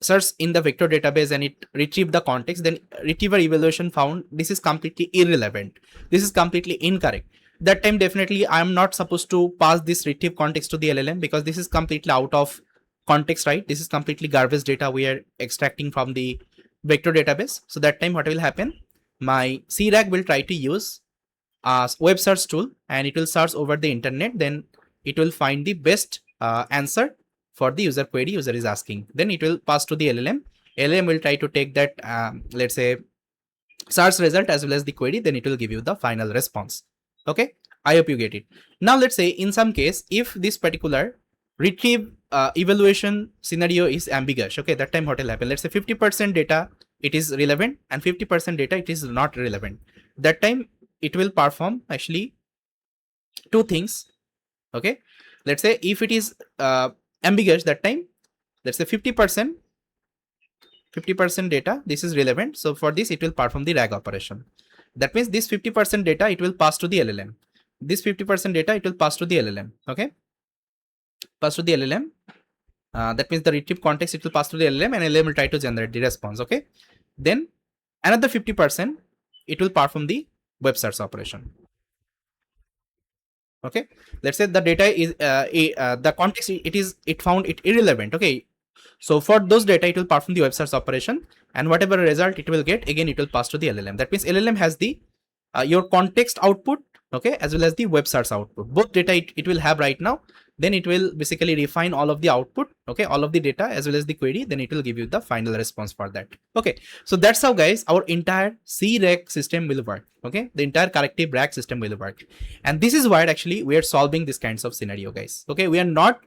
search in the vector database and it retrieve the context, then retriever evaluation found this is completely irrelevant, this is completely incorrect. That time definitely I am not supposed to pass this retrieve context to the LLM because this is completely out of context, right? This is completely garbage data we are extracting from the vector database. So that time what will happen, my CRAG will try to use a web search tool and it will search over the internet, then it will find the best answer for the user query user is asking, then it will pass to the LLM will try to take that let's say search result as well as the query, then it will give you the final response. Okay, I hope you get it. Now let's say in some case if this particular retrieve evaluation scenario is ambiguous. Okay, that time what will happen? Let's say 50% data it is relevant and 50% data it is not relevant. That time it will perform actually two things. Okay, let's say if it is ambiguous, that time let's say 50% data this is relevant, so for this it will perform the RAG operation. That means this 50% data it will pass to the LLM. This 50% data it will pass to the LLM. Okay, pass to the LLM. That means the retrieve context it will pass to the LLM and LLM will try to generate the response. Okay, then another 50% it will perform the web search operation. Okay, let's say the data is the context it found it irrelevant. Okay, so for those data it will perform the web search operation, and whatever result it will get, again it will pass to the LLM. That means LLM has the your context output, okay, as well as the web search output. Both data it will have right now. Then it will basically refine all of the output, okay, all of the data as well as the query. Then it will give you the final response for that. Okay, so that's how guys our entire CRAG system will work. Okay, the entire corrective RAG system will work, and this is why actually we are solving this kinds of scenario, guys. Okay, we are not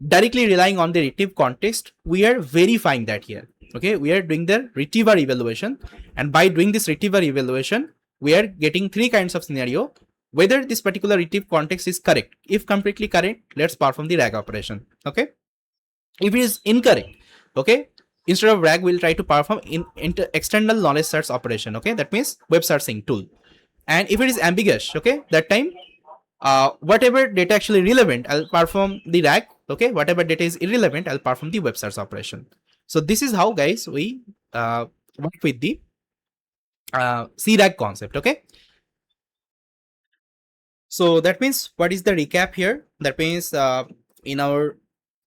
directly relying on the retrieve context, we are verifying that here. Okay, we are doing the retriever evaluation, and by doing this retriever evaluation we are getting three kinds of scenario, whether this particular retrieve context is correct. If completely correct, let's perform the RAG operation. Okay, if it is incorrect, okay, instead of RAG we'll try to perform into external knowledge search operation. Okay, that means web searching tool. And if it is ambiguous, okay, that time whatever data actually relevant I'll perform the RAG. Okay, whatever data is irrelevant I'll perform the web search operation. So this is how guys we work with the CRAG concept. Okay, so that means what is the recap here? That means in our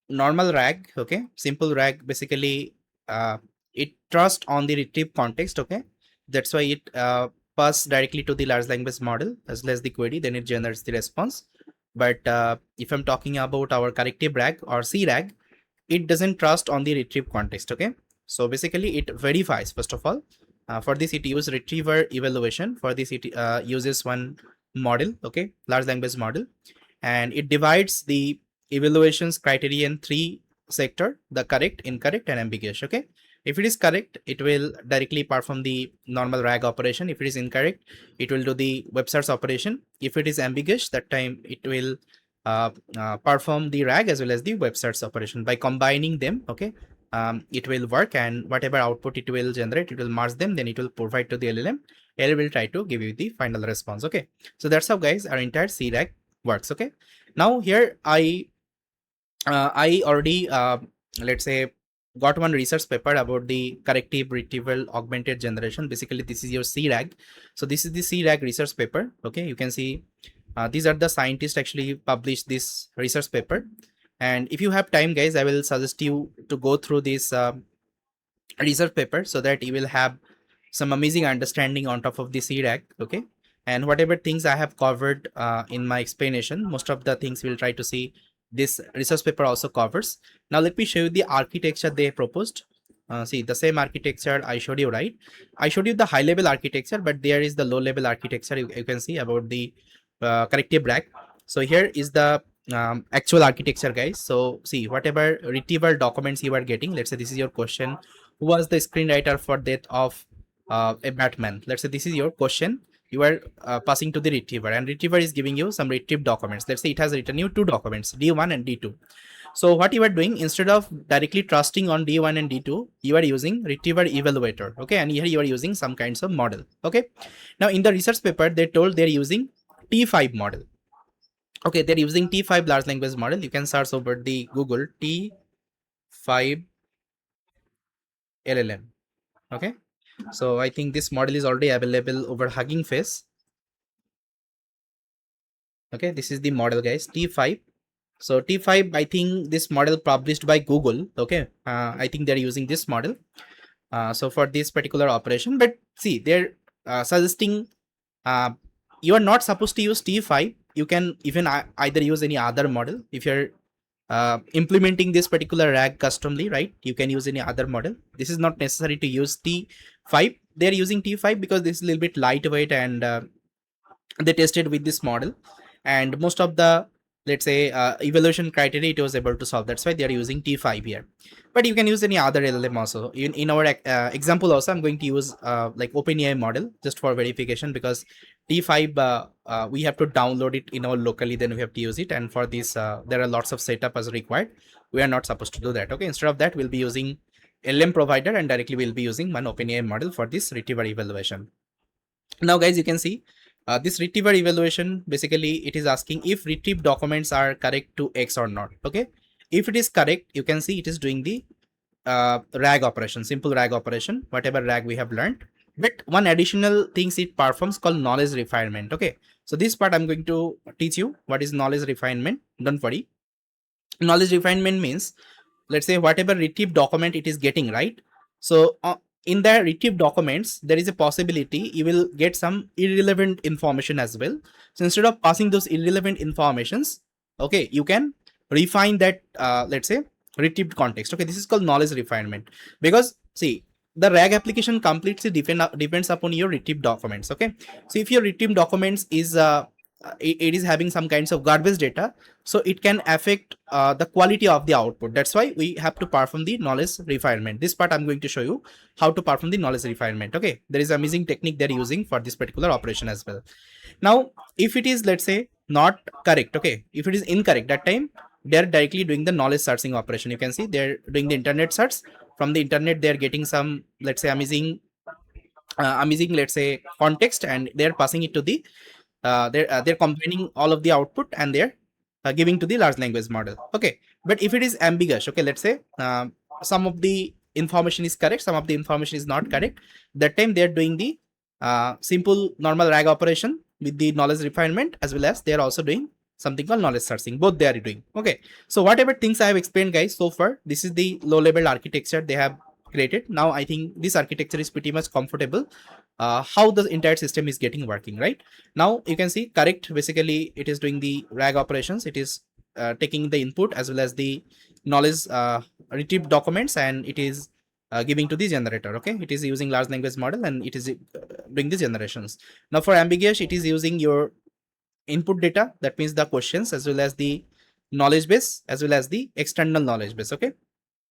normal RAG, okay, simple RAG, basically it trusts on the retrieve context. Okay, that's why it pass directly to the large language model as well as the query, then it generates the response. But if I'm talking about our corrective RAG or CRAG, it doesn't trust on the retrieve context. Okay, so basically it verifies first of all. For this it uses retriever evaluation. For this it uses one model, okay, large language model, and it divides the evaluations criteria in three sector: the correct, incorrect, and ambiguous. Okay, if it is correct it will directly perform the normal RAG operation. If it is incorrect it will do the web search operation. If it is ambiguous, that time it will perform the RAG as well as the web search operation. By combining them, okay, it will work, and whatever output it will generate it will merge them, then it will provide to the LLM. LLM will try to give you the final response. Okay, so that's how guys our entire CRAG works. Okay, now here I already let's say got one research paper about the corrective retrieval-augmented generation. Basically this is your CRAG. So this is the CRAG research paper. Okay, you can see these are the scientists actually published this research paper. And if you have time guys, I will suggest you to go through this research paper so that you will have some amazing understanding on top of the CRAG. Okay, and whatever things I have covered in my explanation, most of the things we'll try to see this research paper also covers. Now let me show you the architecture they proposed. See the same architecture I showed you, right? I showed you the high level architecture, but there is the low level architecture you can see about the corrective RAG. So here is the actual architecture guys. So see whatever retrieval documents you are getting, let's say this is your question: who was the screenwriter for death of a Batman? Let's say this is your question. You are passing to the retriever, and retriever is giving you some retrieve documents. Let's say it has written you two documents, D1 and D2. So what you are doing, instead of directly trusting on D1 and D2, you are using retriever evaluator. Okay, and here you are using some kinds of model. Okay, now in the research paper they told they're using T5 model. Okay, they're using T5 large language model. You can search over the Google T5 LLM. Okay, so I think this model is already available over Hugging Face. Okay, this is the model guys, T5. So T5, I think this model published by Google. Okay, I think they're using this model so for this particular operation. But see, they're suggesting you are not supposed to use T5. You can even either use any other model. If you're implementing this particular RAG customly, right, you can use any other model. This is not necessary to use T5. They're using T5 because this is a little bit lightweight, and they tested with this model, and most of the let's say evaluation criteria it was able to solve. That's why they are using T5 here. But you can use any other LLM also. In our example also, I'm going to use like OpenAI model just for verification, because T5 we have to download it in our locally, then we have to use it. And for this, there are lots of setup as required. We are not supposed to do that. Okay, instead of that, we'll be using LM provider and directly we'll be using one OpenAI model for this retriever evaluation. Now guys, you can see this retriever evaluation, basically it is asking if retrieved documents are correct to X or not. Okay, if it is correct, you can see it is doing the RAG operation, simple RAG operation, whatever RAG we have learned. But one additional things it performs called knowledge refinement. Okay, so this part I'm going to teach you what is knowledge refinement. Don't worry. Knowledge refinement means, let's say whatever retrieved document it is getting, right? So in the retrieved documents, there is a possibility you will get some irrelevant information as well. So instead of passing those irrelevant informations, okay, you can refine that, let's say retrieved context. Okay, this is called knowledge refinement, because see, the RAG application completely depends upon your retrieved documents. Okay, so if your retrieved documents is it is having some kinds of garbage data, so it can affect the quality of the output. That's why we have to perform the knowledge refinement. This part I'm going to show you how to perform the knowledge refinement. Okay, there is amazing technique they're using for this particular operation as well. Now if it is, let's say, not correct, okay, if it is incorrect, that time they're directly doing the knowledge searching operation. You can see they're doing the internet search. From the internet they're getting some, let's say, amazing, let's say, context, and they're passing it to the they're combining all of the output and they're giving to the large language model. Okay, but if it is ambiguous, okay, let's say some of the information is correct, some of the information is not correct, that time they're doing the simple normal RAG operation with the knowledge refinement, as well as they're also doing something called knowledge searching. Both they are doing. Okay, so whatever things I have explained, guys, so far, this is the low level architecture they have created. Now I think this architecture is pretty much comfortable how the entire system is getting working. Right now you can see correct, basically it is doing the RAG operations. It is taking the input as well as the knowledge retrieved documents, and it is giving to the generator. Okay, it is using large language model and it is doing the generations. Now for ambiguous, it is using your input data, that means the questions, as well as the knowledge base, as well as the external knowledge base. Okay,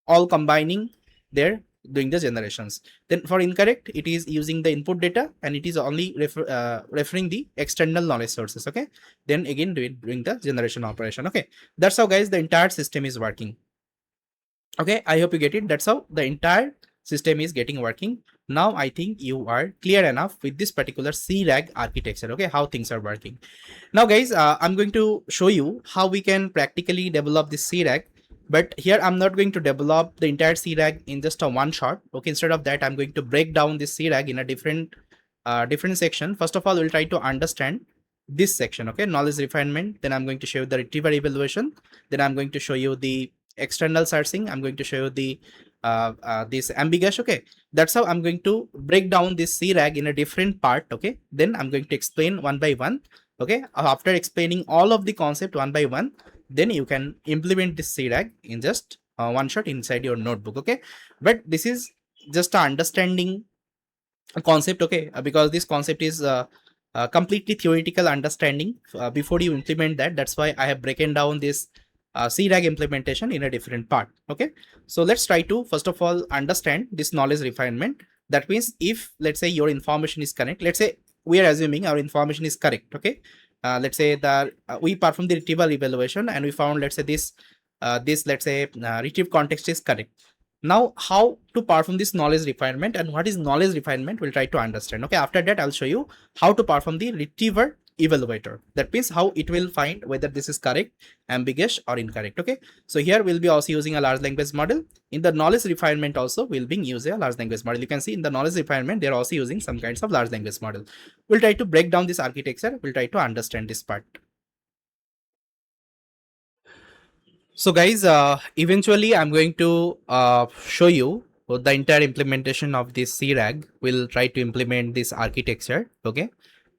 all combining, they're doing the generations. Then for incorrect, it is using the input data and it is only referring the external knowledge sources. Okay, then again doing the generation operation. Okay, that's how, guys, the entire system is working. Okay, I hope you get it. That's how the entire system is getting working. Now I think you are clear enough with this particular CRAG architecture. Okay, how things are working. Now guys, I'm going to show you how we can practically develop this CRAG. But here I'm not going to develop the entire CRAG in just a one shot. Okay, instead of that, I'm going to break down this CRAG in a different section. First of all, we'll try to understand this section. Okay, knowledge refinement. Then I'm going to show you the retriever evaluation. Then I'm going to show you the external searching. I'm going to show you the this ambiguous. Okay, that's how I'm going to break down this CRAG in a different part. Okay, then I'm going to explain one by one. Okay, after explaining all of the concept one by one, then you can implement this CRAG in just one shot inside your notebook. Okay, but this is just a understanding concept. Okay, because this concept is completely theoretical understanding before you implement that. That's why I have broken down this CRAG implementation in a different part. Okay, so let's try to first of all understand this knowledge refinement. That means if, let's say, your information is correct, let's say we are assuming our information is correct. Okay, let's say that we perform the retrieval evaluation and we found, let's say, this let's say retrieve context is correct. Now how to perform this knowledge refinement and what is knowledge refinement, we'll try to understand. Okay, after that I'll show you how to perform the retriever evaluator. That means how it will find whether this is correct, ambiguous or incorrect. Okay, so here we'll be also using a large language model. In the knowledge refinement also we'll be using a large language model. You can see in the knowledge refinement they're also using some kinds of large language model. We'll try to break down this architecture. We'll try to understand this part. So guys, eventually I'm going to show you the entire implementation of this CRAG. We'll try to implement this architecture. Okay,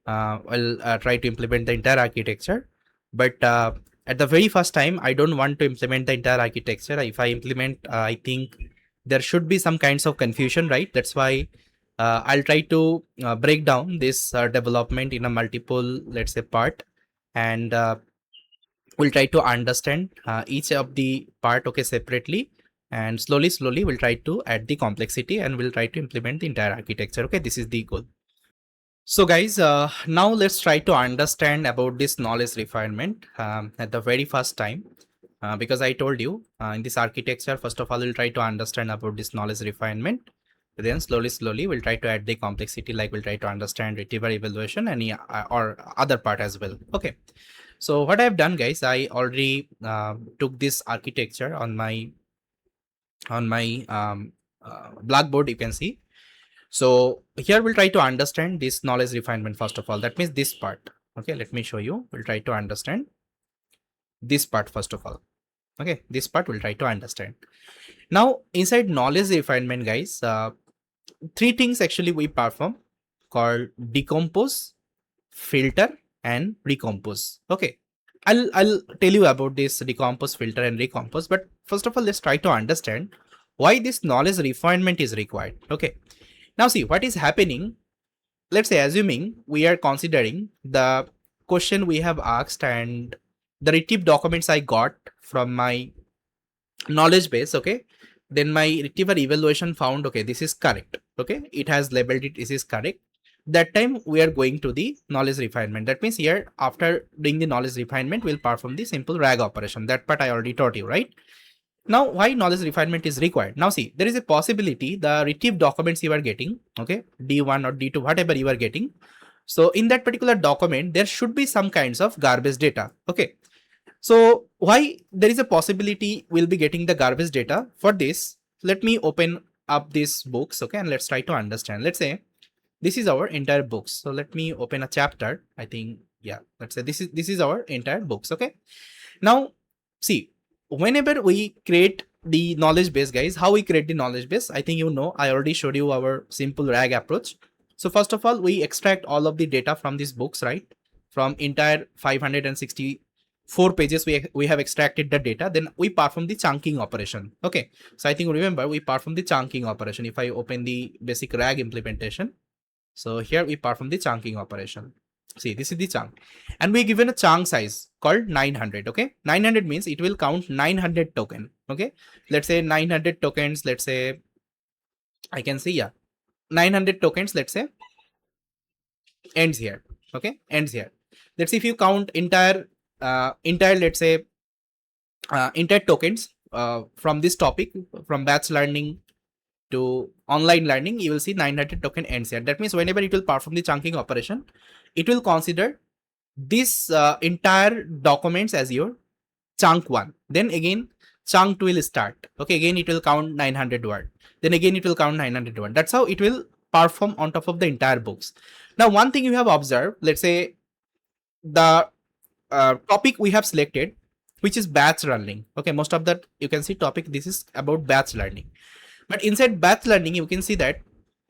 I'll try to implement the entire architecture. But at the very first time, I don't want to implement the entire architecture. If I implement, I think there should be some kinds of confusion, right? That's why I'll try to break down this development in a multiple, let's say, part. And we'll try to understand each of the part, okay, separately, and slowly we'll try to add the complexity and we'll try to implement the entire architecture. Okay, this is the goal. So guys, now let's try to understand about this knowledge refinement at the very first time. Because I told you in this architecture, first of all, we'll try to understand about this knowledge refinement. Then slowly we'll try to add the complexity, like we'll try to understand retrieval evaluation and or other part as well. Okay. So what I've done, guys, I already took this architecture on my blackboard, you can see. So here we'll try to understand this knowledge refinement first of all. That means this part. Okay, let me show you. We'll try to understand this part first of all. Okay, this part we'll try to understand. Now inside knowledge refinement, guys, three things actually we perform, called decompose, filter, and recompose. Okay, I'll tell you about this decompose, filter, and recompose. But first of all, let's try to understand why this knowledge refinement is required. Okay, now see what is happening. Let's say, assuming we are considering the question we have asked and the retrieve documents I got from my knowledge base. Okay, then my retriever evaluation found, okay, this is correct. Okay, it has labeled it, this is correct. That time we are going to the knowledge refinement. That means here, after doing the knowledge refinement, we'll perform the simple RAG operation. That part I already taught you, right? Now, why knowledge refinement is required? Now see, there is a possibility the retrieve documents you are getting, okay, D1 or D2, whatever you are getting. So in that particular document, there should be some kinds of garbage data. Okay. So why there is a possibility we'll be getting the garbage data? For this, let me open up these books, okay, and let's try to understand. Let's say this is our entire books. So let me open a chapter. I think, yeah, let's say this is our entire books. Okay. Now see, whenever we create the knowledge base, guys, how we create the knowledge base, I think you know, I already showed you our simple RAG approach. So first of all, we extract all of the data from these books, right? From entire 564 pages, we have extracted the data. Then we perform the chunking operation. Okay, so I think remember we perform the chunking operation. If I open the basic RAG implementation, so here we perform the chunking operation. See, this is the chunk, and we given a chunk size called 900. Okay, 900 means it will count 900 token. Okay, let's say 900 tokens. Let's say I can see, yeah, 900 tokens. Let's say ends here. Okay, ends here. Let's see if you count entire let's say entire tokens from this topic, from batch learning to online learning, you will see 900 token ends here. That means whenever it will perform the chunking operation, it will consider this entire documents as your chunk 1. Then again chunk 2 will start. Okay, again it will count 900 word. Then again it will count 900 word. That's how it will perform on top of the entire books. Now one thing you have observed, let's say the topic we have selected, which is batch learning. Okay, most of that you can see topic, this is about batch learning. But inside batch learning, you can see that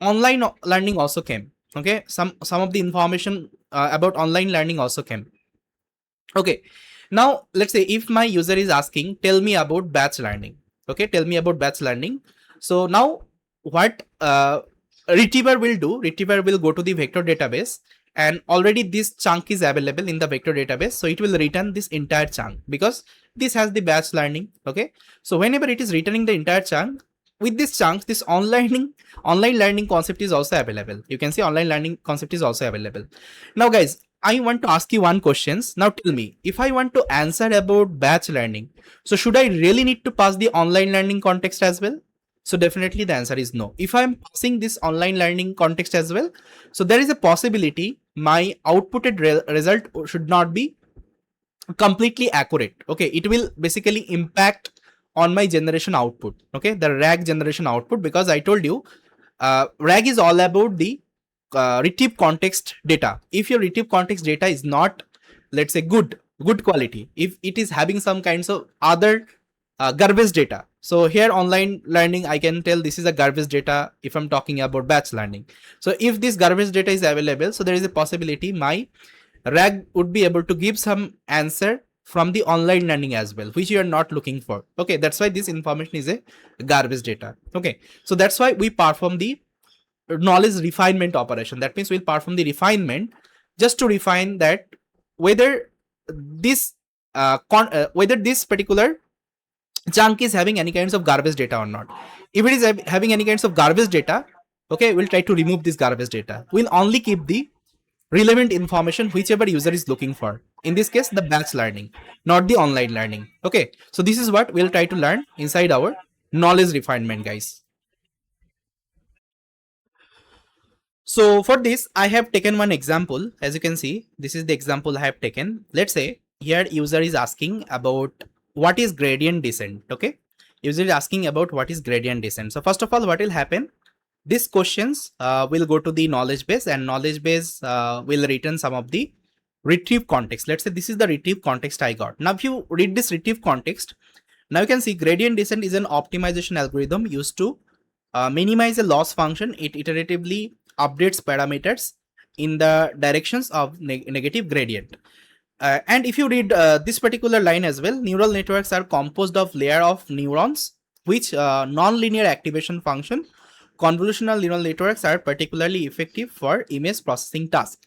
online learning also came. Okay, some of the information about online learning also came. Okay, now let's say if my user is asking, tell me about batch learning. Okay, tell me about batch learning. So now what retriever will do? Retriever will go to the vector database, and already this chunk is available in the vector database. So it will return this entire chunk because this has the batch learning. Okay, so whenever it is returning the entire chunk, with this chunks, this online learning concept is also available. You can see online learning concept is also available. Now guys, I want to ask you one question. Now tell me, if I want to answer about batch learning, so should I really need to pass the online learning context as well? So definitely the answer is no. If I'm passing this online learning context as well, so there is a possibility my outputted result should not be completely accurate. Okay, it will basically impact on my generation output. Okay, the RAG generation output, because I told you RAG is all about the retrieve context data. If your retrieve context data is not, let's say, good quality, if it is having some kinds of other garbage data, so here online learning, I can tell this is a garbage data if I'm talking about batch learning. So if this garbage data is available, so there is a possibility my RAG would be able to give some answer from the online learning as well, which you are not looking for. Okay, that's why this information is a garbage data. Okay, so that's why we perform the knowledge refinement operation. That means we'll perform the refinement just to refine that whether this whether this particular chunk is having any kinds of garbage data or not. If it is having any kinds of garbage data, okay, we'll try to remove this garbage data. We'll only keep the relevant information whichever user is looking for. In this case, the batch learning, not the online learning. Okay, so this is what we'll try to learn inside our knowledge refinement, guys. So for this, I have taken one example. As you can see, this is the example I have taken. Let's say here user is asking about what is gradient descent. Okay, user is asking about what is gradient descent. So first of all, what will happen? These questions will go to the knowledge base, and knowledge base will return some of the retrieve context. Let's say this is the retrieve context I got. Now if you read this retrieve context, now you can see gradient descent is an optimization algorithm used to minimize a loss function. It iteratively updates parameters in the directions of negative gradient. And if you read this particular line as well, neural networks are composed of layer of neurons, which non-linear activation function. Convolutional neural networks are particularly effective for image processing tasks.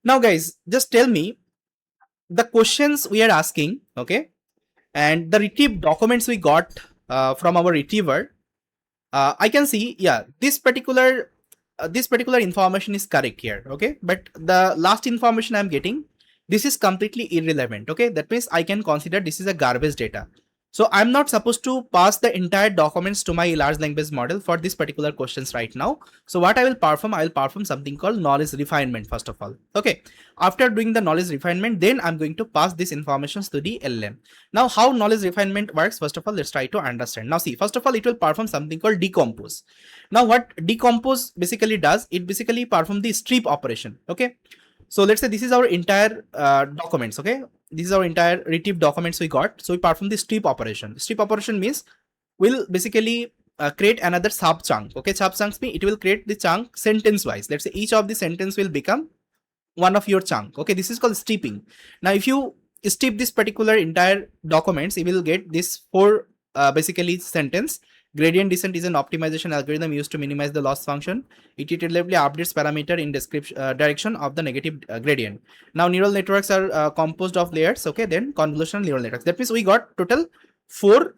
Now guys, just tell me the questions we are asking, okay, and the retrieve documents we got from our retriever. I can see, yeah, this particular information is correct here, okay, but the last information I'm getting, this is completely irrelevant. Okay, that means I can consider this is a garbage data. So I'm not supposed to pass the entire documents to my large language model for this particular questions right now. So what I will perform something called knowledge refinement first of all. Okay, after doing the knowledge refinement, then I'm going to pass this information to the LLM. Now how knowledge refinement works, first of all, let's try to understand. Now see, first of all, it will perform something called decompose. Now what decompose basically does, it basically perform the strip operation. Okay, so let's say this is our entire documents. Okay, this is our entire retrieve documents we got. So we perform the strip operation. Strip operation means we'll basically create another sub chunk. Okay, sub chunks mean it will create the chunk sentence wise. Let's say each of the sentence will become one of your chunk. Okay, this is called stripping. Now if you strip this particular entire documents, you will get this four basically sentence. Gradient descent is an optimization algorithm used to minimize the loss function. It iteratively updates parameter in description direction of the negative gradient. Now neural networks are composed of layers. Okay, then convolutional neural networks. That means we got total four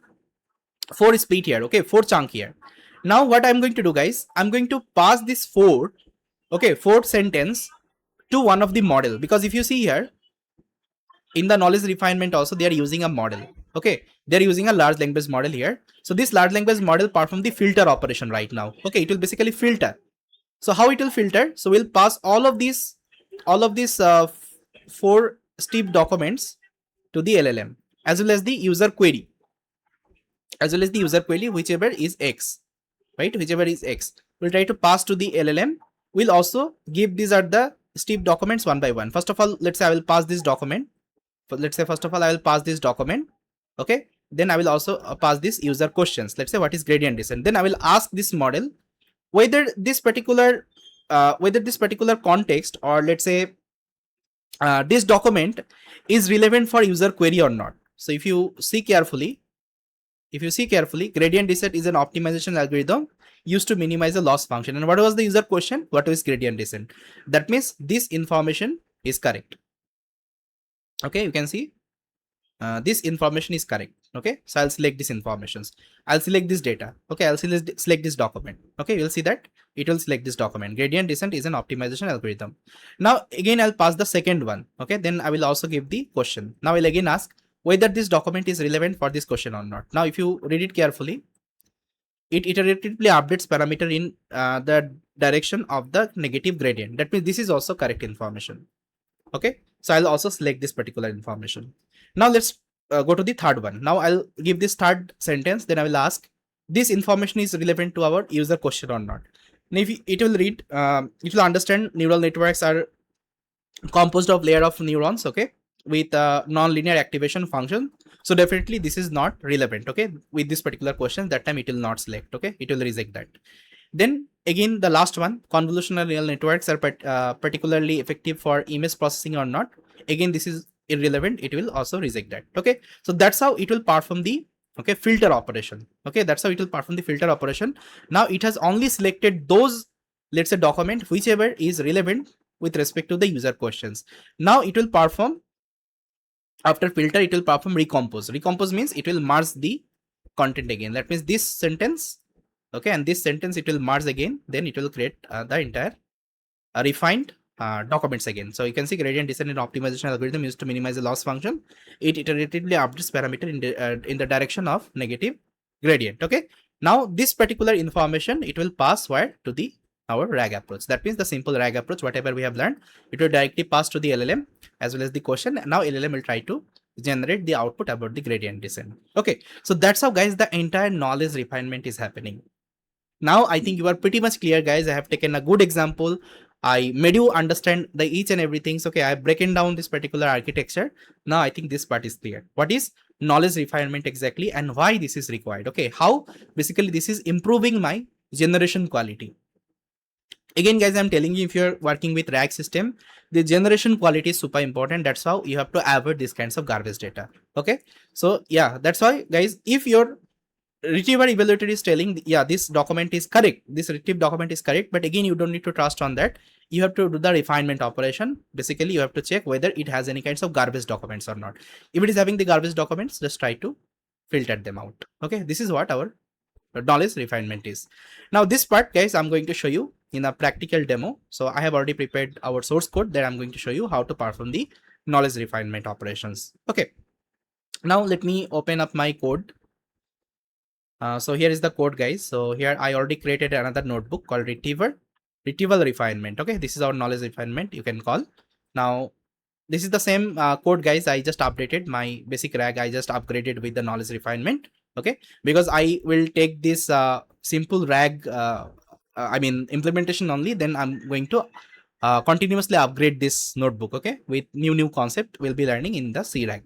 split here. Okay, four chunk here. Now what I'm going to do, guys, I'm going to pass this four sentence to one of the model, because if you see here in the knowledge refinement also they are using a model. Okay, they're using a large language model here. So this large language model perform the filter operation right now. Okay, it will basically filter. So how it will filter? So we'll pass all of these four strip documents to the LLM, as well as the user query, whichever is X, right? Whichever is X, we'll try to pass to the LLM. We'll also give these are the strip documents one by one. First of all, let's say I will pass this document. Let's say first of all I will pass this document. Okay, then I will also pass this user questions. Let's say what is gradient descent. Then I will ask this model whether this particular context, or let's say this document is relevant for user query or not. So if you see carefully, gradient descent is an optimization algorithm used to minimize the loss function. And what was the user question? What is gradient descent? That means this information is correct. Okay, you can see this information is correct. Okay, so I'll select this informations. I'll select this data. Okay, I'll select this document. Okay, you'll see that it will select this document. Gradient descent is an optimization algorithm. Now again I'll pass the second one. Okay, then I will also give the question. Now I'll again ask whether this document is relevant for this question or not. Now if you read it carefully, it iteratively updates parameter in the direction of the negative gradient. That means this is also correct information. Okay, so I'll also select this particular information. Now let's go to the third one. Now I'll give this third sentence. Then I will ask this information is relevant to our user question or not. And if it will read, it will understand neural networks are composed of layer of neurons. Okay, with non-linear activation function. So definitely this is not relevant. Okay, with this particular question, that time it will not select. Okay, it will reject that. Then again the last one, convolutional neural networks are particularly effective for image processing or not. Again this is irrelevant, it will also reject that. Okay, so that's how it will perform the filter operation. Okay, that's how it will perform the filter operation. Now it has only selected those, let's say, document whichever is relevant with respect to the user questions. Now it will perform After filter, it will perform recompose. Recompose means it will merge the content again. That means this sentence, okay, and this sentence it will merge again. Then it will create the entire refined documents again. So you can see gradient descent optimization algorithm used to minimize the loss function. It iteratively updates parameter in the direction of negative gradient. Okay. Now this particular information it will pass where to the our RAG approach. That means the simple RAG approach, whatever we have learned, it will directly pass to the LLM as well as the question. Now LLM will try to generate the output about the gradient descent. Okay. So that's how, guys, the entire knowledge refinement is happening. Now I think you are pretty much clear, guys. I have taken a good example. I made you understand the each and everything. So, okay, I have broken down this particular architecture. Now I think this part is clear. What is knowledge refinement exactly and why this is required? Okay, how basically this is improving my generation quality. Again, guys, I'm telling you, if you're working with RAG system, the generation quality is super important. That's how you have to avoid these kinds of garbage data. Okay, so yeah, that's why, guys, if your retriever evaluator is telling, yeah, this document is correct, this retrieve document is correct, but again, you don't need to trust on that. You have to do the refinement operation. Basically, you have to check whether it has any kinds of garbage documents or not. If it is having the garbage documents, just try to filter them out. Okay, this is what our knowledge refinement is. Now this part, guys, I'm going to show you in a practical demo. So I have already prepared our source code that I'm going to show you how to perform the knowledge refinement operations. Okay, now let me open up my code. So here is the code, guys. So here I already created another notebook called retrieval refinement. Okay, this is our knowledge refinement, you can call. Now this is the same code, guys. I just updated my basic RAG. I just upgraded with the knowledge refinement. Okay, because I will take this simple RAG, I mean implementation only. Then I'm going to continuously upgrade this notebook. Okay, with new concept we'll be learning in the CRAG,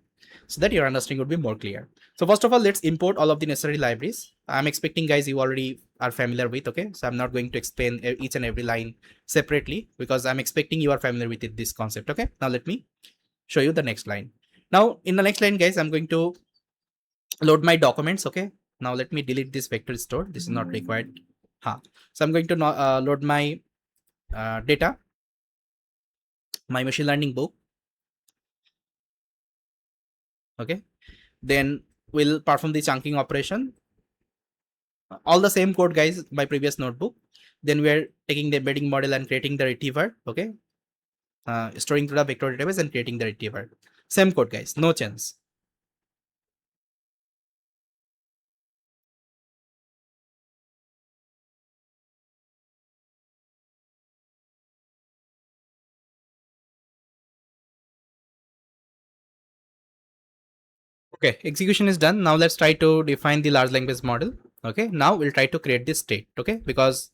so that your understanding would be more clear. So first of all, let's import all of the necessary libraries. I'm expecting, guys, you already are familiar with. Okay, so I'm not going to explain each and every line separately because I'm expecting you are familiar with this concept. Okay, now let me show you the next line. Now in the next line, guys, I'm going to load my documents. Okay, now let me delete this vector store. This is not required. So I'm going to load my data, my machine learning book. Okay, then we'll perform the chunking operation. All the same code, guys, by previous notebook. Then we're taking the embedding model and creating the retriever. Okay, storing to the vector database and creating the retriever. Same code, guys, no change. Okay, execution is done. Now let's try to define the large language model. Okay, now we'll try to create this state. Okay, because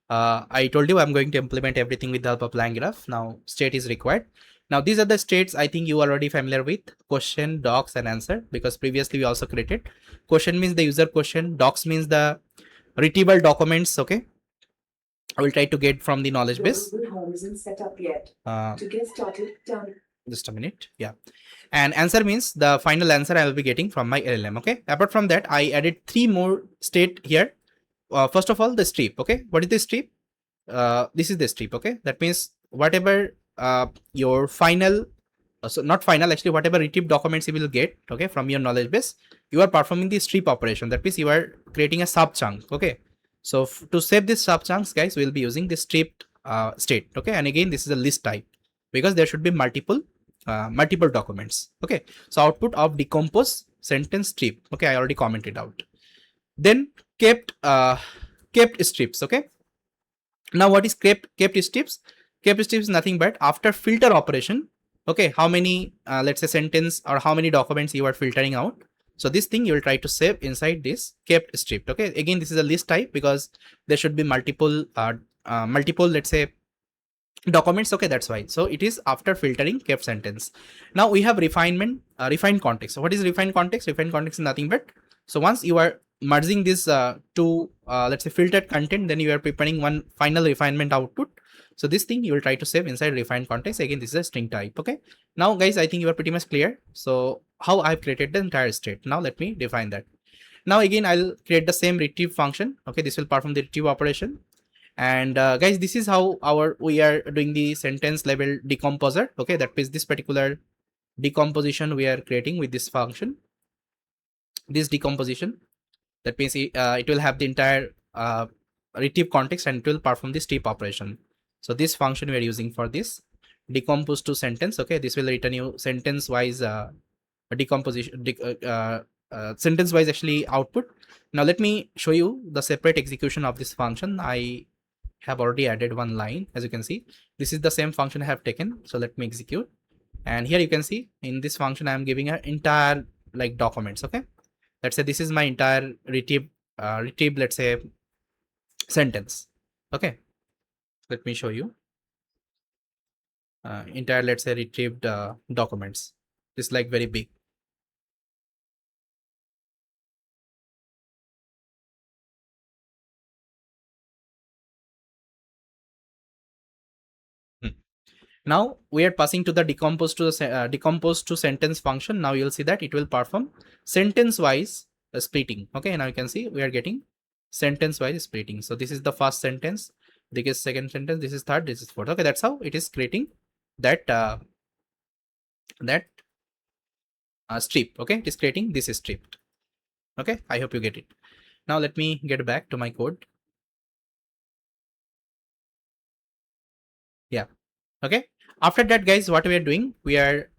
I told you I'm going to implement everything with the help of LangGraph. Now state is required. Now these are the states I think you are already familiar with: question, docs, and answer, because previously we also created. Question means the user question, docs means the retrieval documents. Okay, I will try to get from the knowledge base. Home isn't set up yet. To get started, done. Just a minute. Yeah. And answer means the final answer I will be getting from my LLM. Okay. Apart from that, I added 3 more state here. First of all, the strip. Okay. What is the strip? This is the strip. Okay. That means whatever your final, so not final, actually, whatever retrieve documents you will get, okay, from your knowledge base, you are performing the strip operation. That means you are creating a sub chunk. Okay. So to save this sub chunks, guys, we will be using the stripped state. Okay. And again, this is a list type because there should be multiple documents. Okay, so output of decompose sentence strip. Okay, I already commented out. Then kept strips. Okay, now what is kept strips? Kept strips is nothing but after filter operation. Okay, how many let's say sentence or how many documents you are filtering out. So this thing you will try to save inside this kept strip. Okay, again this is a list type because there should be multiple let's say documents. Okay, that's why. So it is after filtering kept sentence. Now we have refinement, refined context. So what is refined context? Refined context is nothing but, so once you are merging this two let's say filtered content, then you are preparing one final refinement output. So this thing you will try to save inside refined context. Again, this is a string type. Okay, now guys, I think you are pretty much clear. So how I've created the entire state. Now let me define that. Now again, I'll create the same retrieve function. Okay, this will perform the retrieve operation. And guys, this is how we are doing the sentence level decomposer. Okay, that is this particular decomposition we are creating with this function. This decomposition, that means it will have the entire retrieve context and it will perform the strip operation. So this function we are using for this decompose to sentence. Okay, this will return you sentence wise decomposition, sentence wise actually output. Now let me show you the separate execution of this function. I have already added one line. As you can see, this is the same function I have taken. So let me execute, and here you can see in this function I am giving an entire like documents. Okay, let's say this is my entire retrieve let's say sentence. Okay, let me show you entire let's say retrieved documents. This is like very big. Now we are passing to the decompose to sentence function. Now you'll see that it will perform sentence wise splitting. Okay, now you can see we are getting sentence wise splitting. So this is the first sentence, this is second sentence, this is third, this is fourth. Okay, that's how it is creating that strip. Okay, it is creating this strip. Okay, I hope you get it. Now let me get back to my code. Yeah. Okay, after that guys, what we are doing, we are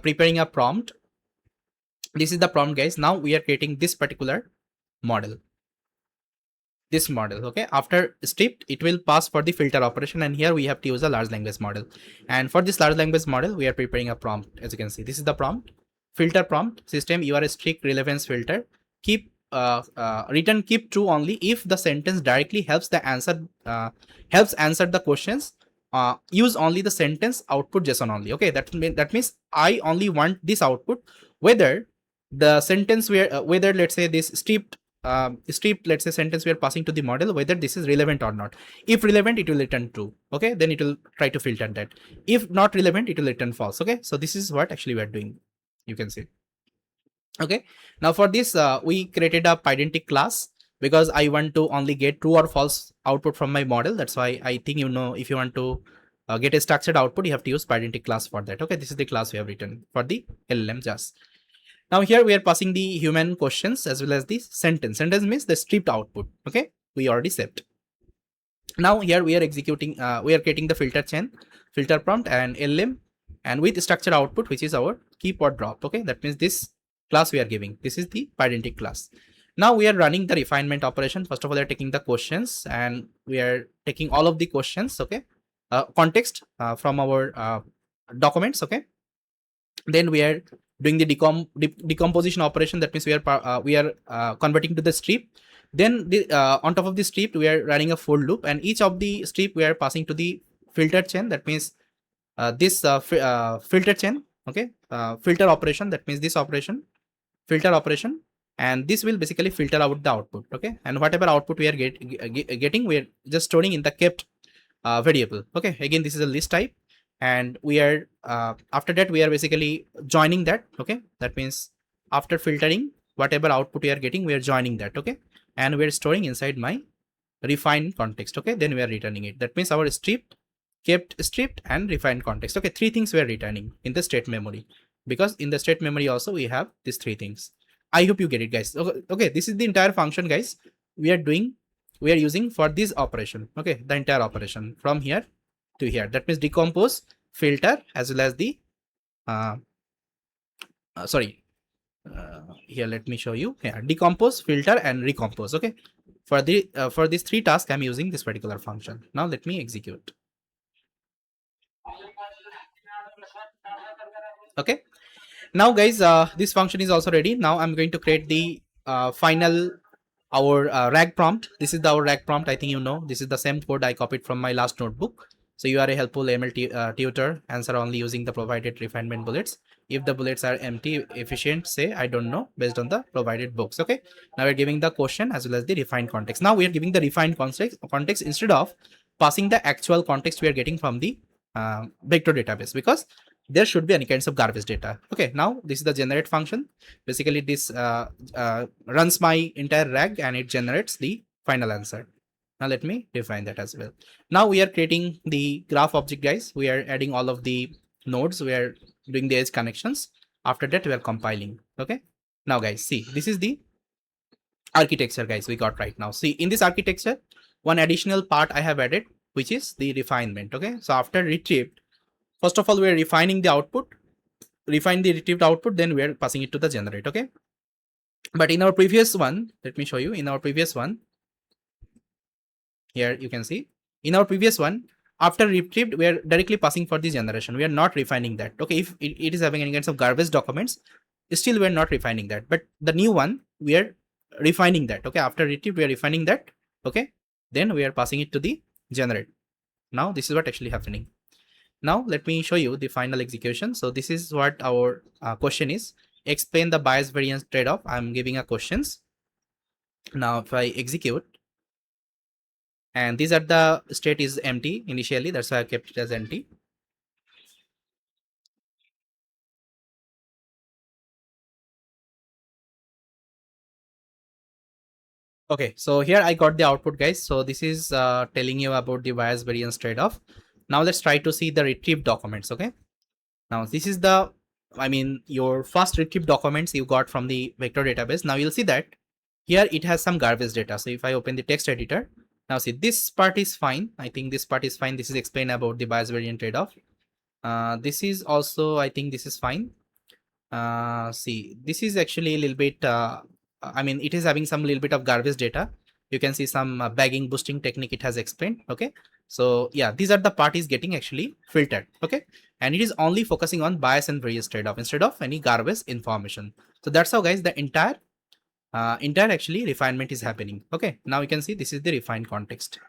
preparing a prompt. This is the prompt guys. Now we are creating this particular model, this model. Okay, after stripped it will pass for the filter operation, and here we have to use a large language model. And for this large language model we are preparing a prompt. As you can see, this is the prompt. Filter prompt system, you are a strict relevance filter, keep return keep true only if the sentence directly helps the answer helps answer the questions. Use only the sentence output JSON only. Okay, that means I only want this output whether the sentence whether let's say this stripped let's say sentence we are passing to the model, whether this is relevant or not. If relevant it will return true. Okay, then it will try to filter that. If not relevant it will return false. Okay, so this is what actually we are doing, you can see. Okay, now for this we created a pydantic class because I want to only get true or false output from my model. That's why I think, you know, if you want to get a structured output you have to use pydantic class for that. Okay, this is the class we have written for the LLM just. Now here we are passing the human questions as well as the sentence. Sentence means the stripped output. Okay, we already set. Now here we are executing, we are creating the filter chain, filter prompt and LM, and with structure output, which is our keyboard drop. Okay, that means this class we are giving. This is the pydantic class. Now we are running the refinement operation. First of all, we are taking the questions and we are taking all of the questions. Okay, context from our documents. Okay, then we are doing the decomposition operation. That means we are converting to the strip. Then on top of the strip we are running a for loop, and each of the strip we are passing to the filter chain. That means this filter chain. Okay, filter operation, that means this operation, filter operation, and this will basically filter out the output. Okay, and whatever output we are getting, we are just storing in the kept variable. Okay, again this is a list type, and we are after that we are basically joining that. Okay, that means after filtering whatever output we are getting, we are joining that. Okay, and we are storing inside my refined context. Okay, then we are returning it. That means our stripped, kept, stripped and refined context. Okay, three things we are returning in the state memory, because in the state memory also we have these three things. I hope you get it guys. Okay, this is the entire function guys we are doing, we are using for this operation. Okay, the entire operation from here to here. That means decompose, filter, as well as the sorry, here let me show you. Yeah, decompose, filter and recompose. Okay, for the for these three tasks I'm using this particular function. Now let me execute. Okay, now guys this function is also ready. Now I'm going to create the final our RAG prompt. This is our RAG prompt. I think you know this is the same code I copied from my last notebook. So you are a helpful ML tutor, answer only using the provided refinement bullets. If the bullets are empty, efficient, say I don't know, based on the provided books. Okay, now we're giving the question as well as the refined context. Now we are giving the refined context instead of passing the actual context we are getting from the vector database, because there should be any kinds of garbage data. Okay, now this is the generate function. Basically this runs my entire RAG and it generates the final answer. Now let me define that as well. Now we are creating the graph object guys. We are adding all of the nodes. We are doing the edge connections. After that, we are compiling. Okay. Now, guys, see, this is the architecture, guys, we got right now. See, in this architecture, one additional part I have added, which is the refinement. Okay. So after retrieved, first of all, we are refining the output, refine the retrieved output, then we are passing it to the generate. Okay. But in our previous one, let me show you. In our previous one, here you can see, in our previous one, after retrieved, we are directly passing for the generation. We are not refining that. Okay, if it is having any kinds of garbage documents, still we are not refining that. But the new one, we are refining that. Okay, after retrieved, we are refining that. Okay, then we are passing it to the generate. Now this is what actually happening. Now let me show you the final execution. So this is what our question is. Explain the bias variance trade-off. I'm giving a questions. Now if I execute, and these are the state is empty initially, that's why I kept it as empty. Okay, so here I got the output, guys. So this is telling you about the bias variance trade-off. Now let's try to see the retrieved documents. Okay, now this is the, I mean, your first retrieved documents you got from the vector database. Now you'll see that here it has some garbage data. So if I open the text editor, now see, this part is fine. I think this part is fine. This is explained about the bias variance trade-off. This is also, I think this is fine. See, this is actually a little bit, I mean, it is having some little bit of garbage data. You can see some bagging boosting technique it has explained. Okay. So yeah, these are the parties getting actually filtered. Okay. And it is only focusing on bias and variance trade-off instead of any garbage information. So that's how, guys, the entire actually refinement is happening. Okay. Now you can see this is the refined context.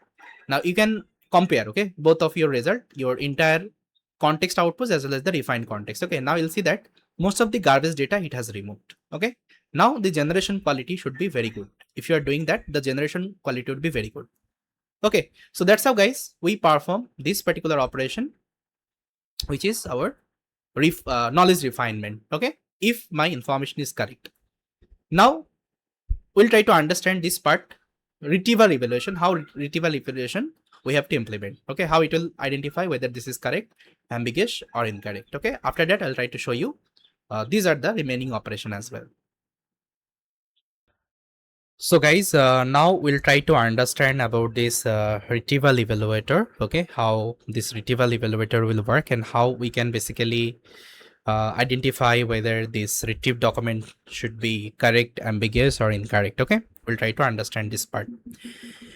Now you can compare, okay, both of your result, your entire context outputs as well as the refined context. Okay, now you'll see that most of the garbage data it has removed. Okay, now the generation quality should be very good. If you are doing that, the generation quality would be very good. Okay, so that's how, guys, we perform this particular operation, which is our knowledge refinement. Okay, if my information is correct. Now we'll try to understand this part, retrieval evaluation, how retrieval evaluation we have to implement. Okay, how it will identify whether this is correct, ambiguous or incorrect. Okay, after that I'll try to show you these are the remaining operation as well. So guys, now we'll try to understand about this retrieval evaluator. Okay, how this retrieval evaluator will work and how we can basically identify whether this retrieved document should be correct, ambiguous or incorrect. Okay, we'll try to understand this part.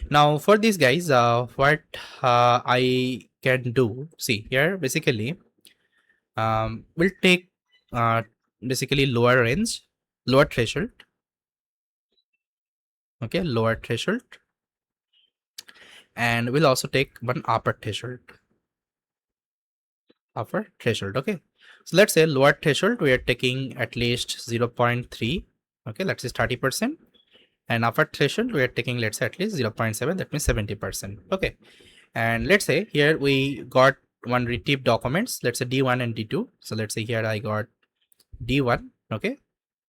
Now for these guys, what I can do, see here, basically we'll take basically lower range, lower threshold. Okay, lower threshold, and we'll also take one upper threshold. Upper threshold. Okay, so let's say lower threshold we are taking at least 0.3. Okay, let's say 30%. And upper threshold we are taking, let's say, at least 0.7, that means 70%. Okay, and let's say here we got one retrieved documents, let's say D1 and D2. So let's say here I got D1, okay,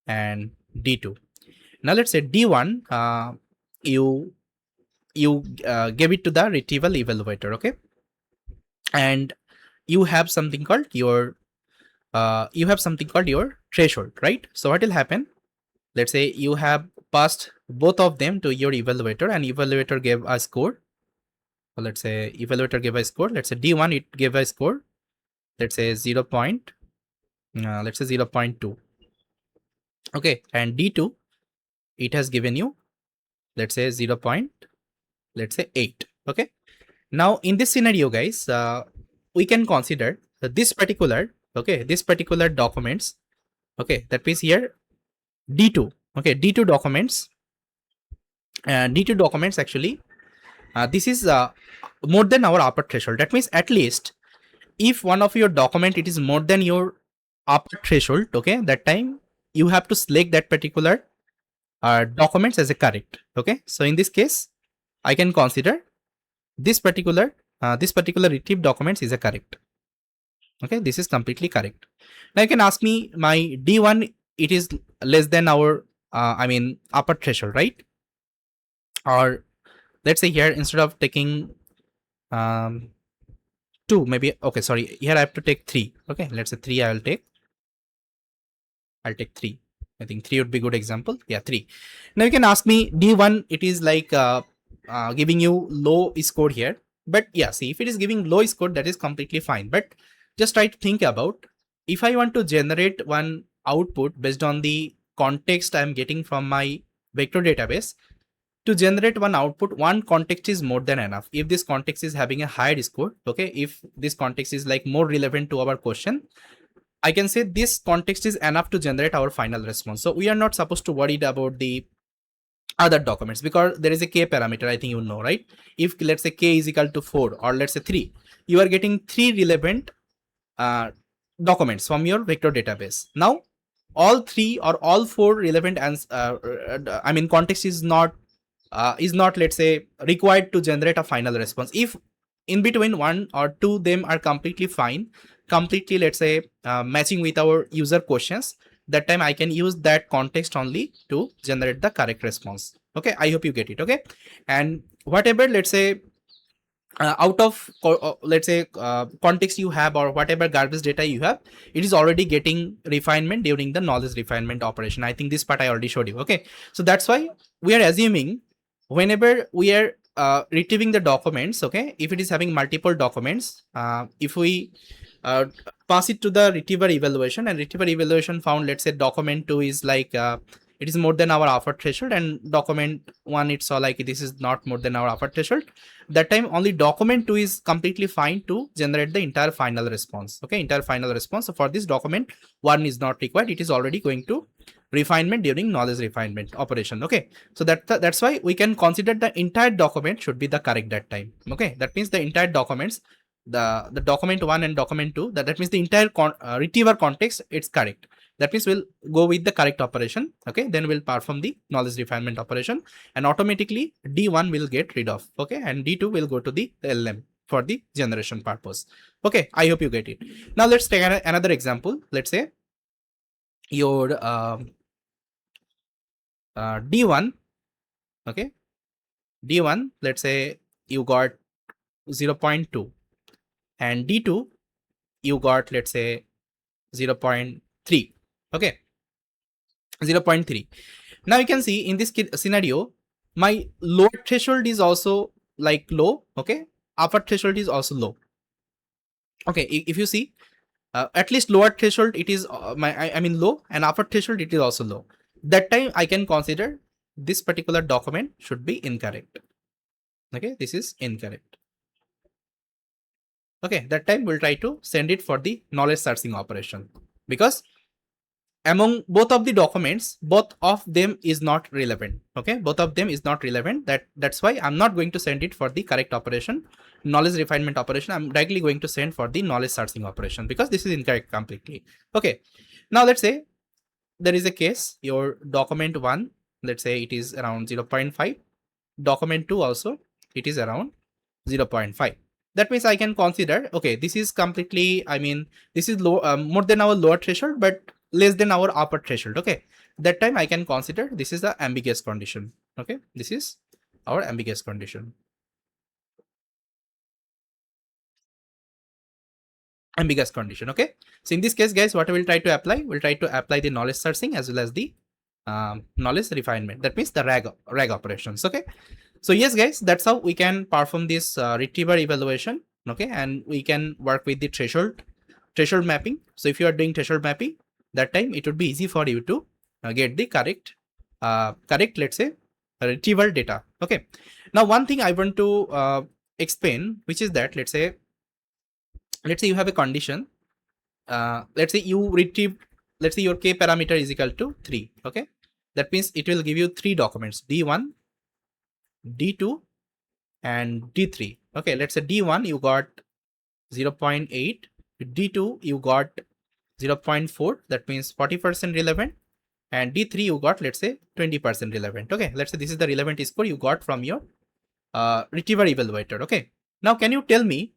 and D2. Now let's say D1, you give it to the retrieval evaluator. Okay, and you have something called your threshold, right? So what will happen, let's say you have passed both of them to your evaluator and evaluator gave a score. So let's say evaluator gave a score, let's say D1 it gave a score, let's say 0.2. Okay, and D2 it has given you, let's say 0.8. Okay, now in this scenario, guys, we can consider this particular, okay, this particular documents. Okay, that means here D2. Okay, D2 documents, D2 documents actually, this is more than our upper threshold. That means at least if one of your document it is more than your upper threshold, okay, that time you have to select that particular documents as a correct. Okay, so in this case I can consider this particular retrieved documents is a correct. Okay, this is completely correct. Now you can ask me, my D1 it is less than our I mean upper threshold, right? Or let's say here instead of taking 2 maybe. Okay, sorry, here I have to take 3. Okay, let's say 3 I'll take 3. I think 3 would be good example. Yeah, 3. Now you can ask me D1, it is like giving you low score here. But yeah, see, if it is giving low score, that is completely fine. But just try to think about, if I want to generate one output based on the context I'm getting from my vector database, to generate one output, one context is more than enough. If this context is having a higher score, okay, if this context is like more relevant to our question, I can say this context is enough to generate our final response. So we are not supposed to worry about the other documents, because there is a k parameter, I think you know, right? If let's say k is equal to 4 or let's say 3, you are getting 3 relevant documents from your vector database. Now all 3 or all 4 relevant I mean context is not let's say required to generate a final response. If in between 1 or 2 them are completely fine, completely let's say matching with our user questions, that time I can use that context only to generate the correct response. Okay, I hope you get it. Okay, and whatever let's say out of let's say context you have, or whatever garbage data you have, it is already getting refinement during the knowledge refinement operation. I think this part I already showed you. Okay, so that's why we are assuming whenever we are retrieving the documents, okay, if it is having multiple documents, if we uh, pass it to the retriever evaluation, and retriever evaluation found let's say document 2 is like it is more than our offer threshold, and document 1 it saw like this is not more than our offer threshold, that time only document 2 is completely fine to generate the entire final response. Okay, entire final response. So for this document 1 is not required, it is already going to refinement during knowledge refinement operation. Okay, so that's why we can consider the entire document should be the correct that time. Okay, that means the entire documents, the document 1 and document 2, that means the entire retriever context, it's correct. That means we'll go with the correct operation. Okay, then we'll perform the knowledge refinement operation, and automatically D1 will get rid of. Okay, and D2 will go to the LM for the generation purpose. Okay, I hope you get it. Now let's take another example. Let's say your D1, okay, D1, let's say you got 0.2, and D2 you got let's say 0.3. Okay, 0.3. Now you can see in this scenario, my lower threshold is also like low. Okay, upper threshold is also low. Okay, if you see, at least lower threshold it is I mean low, and upper threshold it is also low. That time I can consider this particular document should be incorrect. Okay, this is incorrect. Okay, that time we'll try to send it for the knowledge searching operation, because among both of the documents, both of them is not relevant. Okay, both of them is not relevant. That's why I'm not going to send it for the correct operation, knowledge refinement operation. I'm directly going to send for the knowledge searching operation, because this is incorrect completely. Okay, now let's say there is a case, your document 1, let's say it is around 0.5, document 2 also it is around 0.5. That means I can consider, okay, this is completely, I mean this is low, more than our lower threshold but less than our upper threshold. Okay, that time I can consider this is the ambiguous condition. Okay, this is our ambiguous condition. Ambiguous condition. Okay, so in this case guys, what we'll try to apply, we'll try to apply the knowledge searching as well as the knowledge refinement, that means the RAG operations. Okay, so yes guys, that's how we can perform this retriever evaluation. Okay, and we can work with the threshold mapping. So if you are doing threshold mapping, that time it would be easy for you to get the correct let's say retrieval data. Okay, now one thing I want to explain, which is that let's say you have a condition, let's say you retrieve, let's say your k parameter is equal to 3. Okay, that means it will give you 3 documents, D1, D2 and D3. Okay, let's say D1 you got 0.8, D2 you got 0.4, that means 40% relevant, and D3 you got let's say 20% relevant. Okay, let's say this is the relevant score you got from your retriever evaluator. Okay, now can you tell me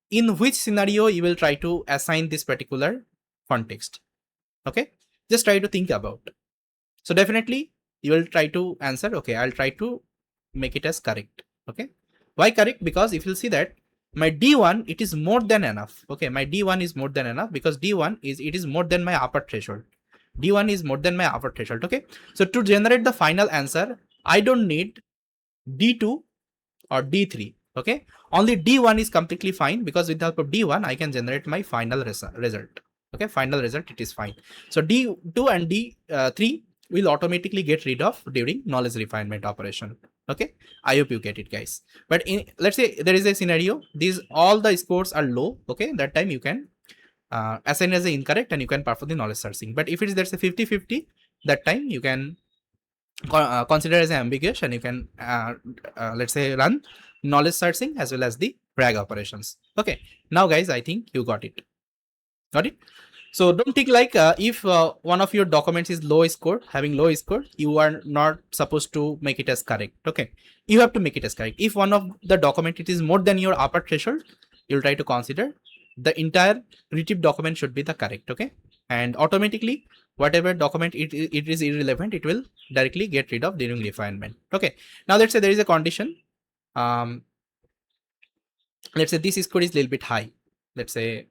in which scenario you will try to assign this particular context? Okay, just try to think about. So definitely you will try to answer, okay, I'll try to make it as correct. Okay, why correct? Because if you'll see that my D1, it is more than enough. Okay, my D1 is more than enough because D1 is, it is more than my upper threshold. D1 is more than my upper threshold. Okay, so to generate the final answer, I don't need D2 or D3. Okay, only D1 is completely fine because with the help of D1, I can generate my final result. Okay, final result, it is fine. So D2 and D3 will automatically get rid of during knowledge refinement operation. Okay, I hope you get it, guys. But let's say there is a scenario, these all the scores are low. Okay, that time you can assign as a incorrect and you can perform the knowledge searching. But if it is, let's say 50-50, that time you can consider as ambiguous and you can let's say run knowledge searching as well as the RAG operations. Okay, now guys, I think you got it. So don't think like if one of your documents is low score, having low score, you are not supposed to make it as correct. Okay, you have to make it as correct. If one of the document it is more than your upper threshold, you'll try to consider the entire retrieve document should be the correct. Okay, and automatically whatever document it is irrelevant, it will directly get rid of during refinement. Okay, now let's say there is a condition. Let's say this score is a little bit high. Let's say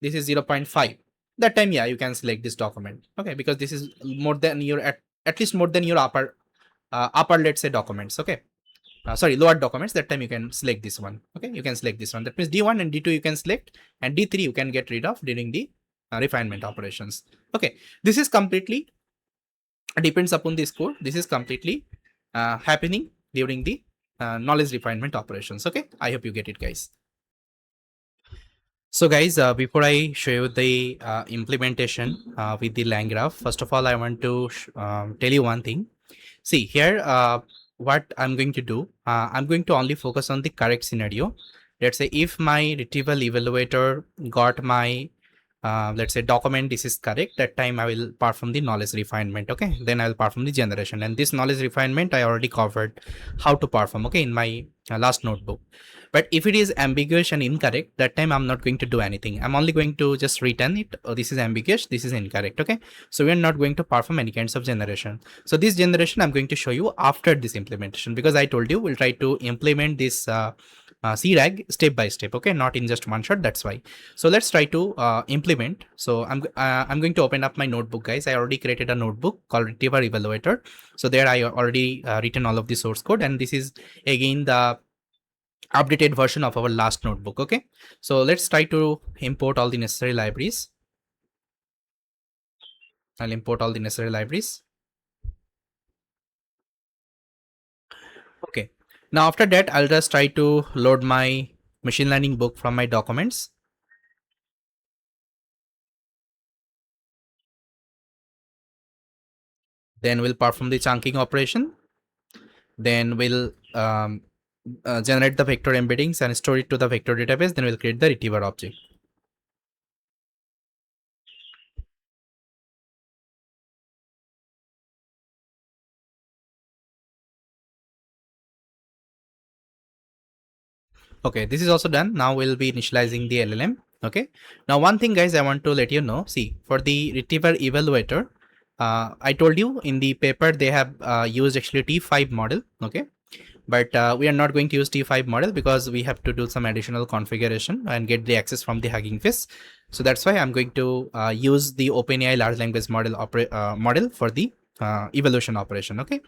this is 0.5. That time, yeah, you can select this document. Okay, because this is more than your at least more than your upper let's say documents. Okay, sorry, lower documents. That time you can select this one. Okay, you can select this one. That means D1 and D2 you can select, and D3 you can get rid of during the refinement operations. Okay, this is completely depends upon the score. This is completely happening during the knowledge refinement operations. Okay, I hope you get it, guys. So guys, before I show you the implementation with the LangGraph, first of all, I want to tell you one thing. See here, what I'm going to do, I'm going to only focus on the correct scenario. Let's say if my retrieval evaluator got my let's say document, this is correct, that time I will perform the knowledge refinement. Okay, then I will perform the generation, and this knowledge refinement I already covered how to perform, okay, in my last notebook. But if it is ambiguous and incorrect, that time I'm not going to do anything. I'm only going to just return it. Oh, this is ambiguous, this is incorrect. Okay, so we're not going to perform any kinds of generation. So this generation I'm going to show you after this implementation, because I told you we'll try to implement this CRAG step by step. Okay, not in just one shot, that's why. So let's try to implement. So I'm going to open up my notebook, guys. I already created a notebook called Retriever Evaluator. So there I already written all of the source code, and this is again the updated version of our last notebook. Okay, so let's try to import all the necessary libraries. I'll import all the necessary libraries. Okay, now after that I'll just try to load my machine learning book from my documents. Then we'll perform the chunking operation. Then we'll generate the vector embeddings and store it to the vector database. Then we'll create the retriever object. Okay, this is also done. Now we'll be initializing the LLM. Okay, now one thing, guys, I want to let you know. See, for the retriever evaluator, I told you in the paper they have used actually T5 model. Okay, but we are not going to use T5 model because we have to do some additional configuration and get the access from the Hugging Face. So that's why I'm going to use the OpenAI large language model model for the evaluation operation. Okay,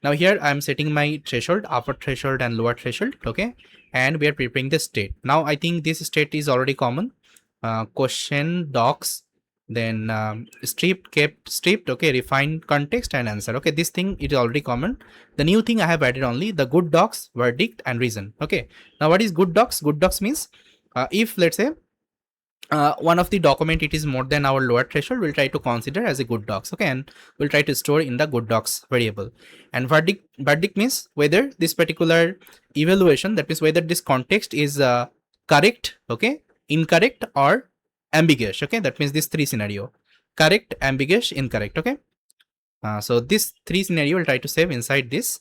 now here I'm setting my threshold, upper threshold and lower threshold. Okay, and we are preparing the state. Now I think this state is already common. Question, docs, then stripped, kept, stripped. Okay, refined, context and answer. Okay, this thing is already common. The new thing I have added only the good docs, verdict and reason. Okay, now what is good docs? Good docs means if let's say one of the document it is more than our lower threshold, we'll try to consider as a good docs. Okay, and we'll try to store in the good docs variable. And verdict means whether this particular evaluation, that means whether this context is correct, okay, incorrect or ambiguous. Okay, that means this three scenario: correct, ambiguous, incorrect. Okay, so this three scenario will try to save inside this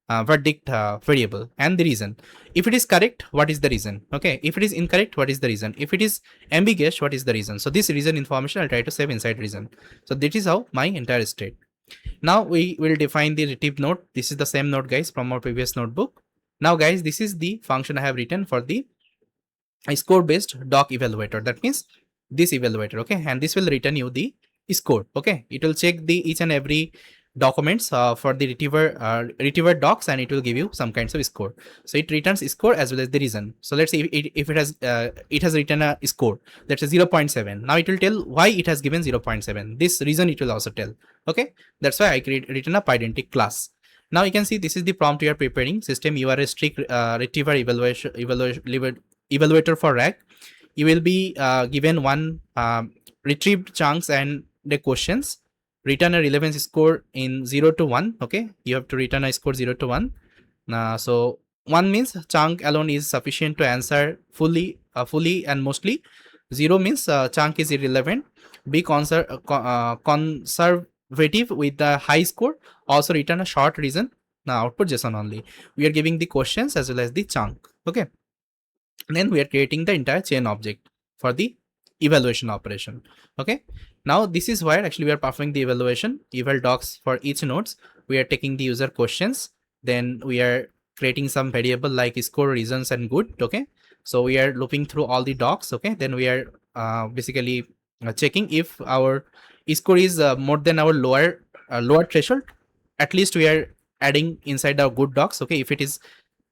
verdict variable. And the reason, if it is correct, what is the reason? Okay, if it is incorrect, what is the reason? If it is ambiguous, what is the reason? So this reason information I'll try to save inside reason. So this is how my entire state. Now we will define the retrieve node. This is the same node, guys, from our previous notebook. Now guys, this is the function I have written for the a score based doc evaluator. That means this evaluator, okay, and this will return you the score. Okay, it will check the each and every documents for the retriever docs, and it will give you some kinds of score. So it returns score as well as the reason. So let's say if it has written a score, that's a 0.7. Now it will tell why it has given 0.7. This reason it will also tell. Okay, that's why I written a pydantic class. Now you can see this is the prompt you are preparing. System, you are a strict retriever evaluator for RAG. You will be given one retrieved chunks and the questions. Return a relevance score in 0 to 1. Okay, you have to return a score 0 to 1. So 1 means chunk alone is sufficient to answer fully and mostly. 0 means chunk is irrelevant. Be conservative with the high score. Also return a short reason. Now output JSON only. We are giving the questions as well as the chunk. Okay, then we are creating the entire chain object for the evaluation operation. Okay, now this is where actually we are performing the evaluation eval docs for each nodes. We are taking the user questions, then we are creating some variable like score, reasons, and good. Okay, so we are looping through all the docs. Okay, then we are basically checking if our score is more than our lower threshold. At least we are adding inside our good docs. Okay, if it is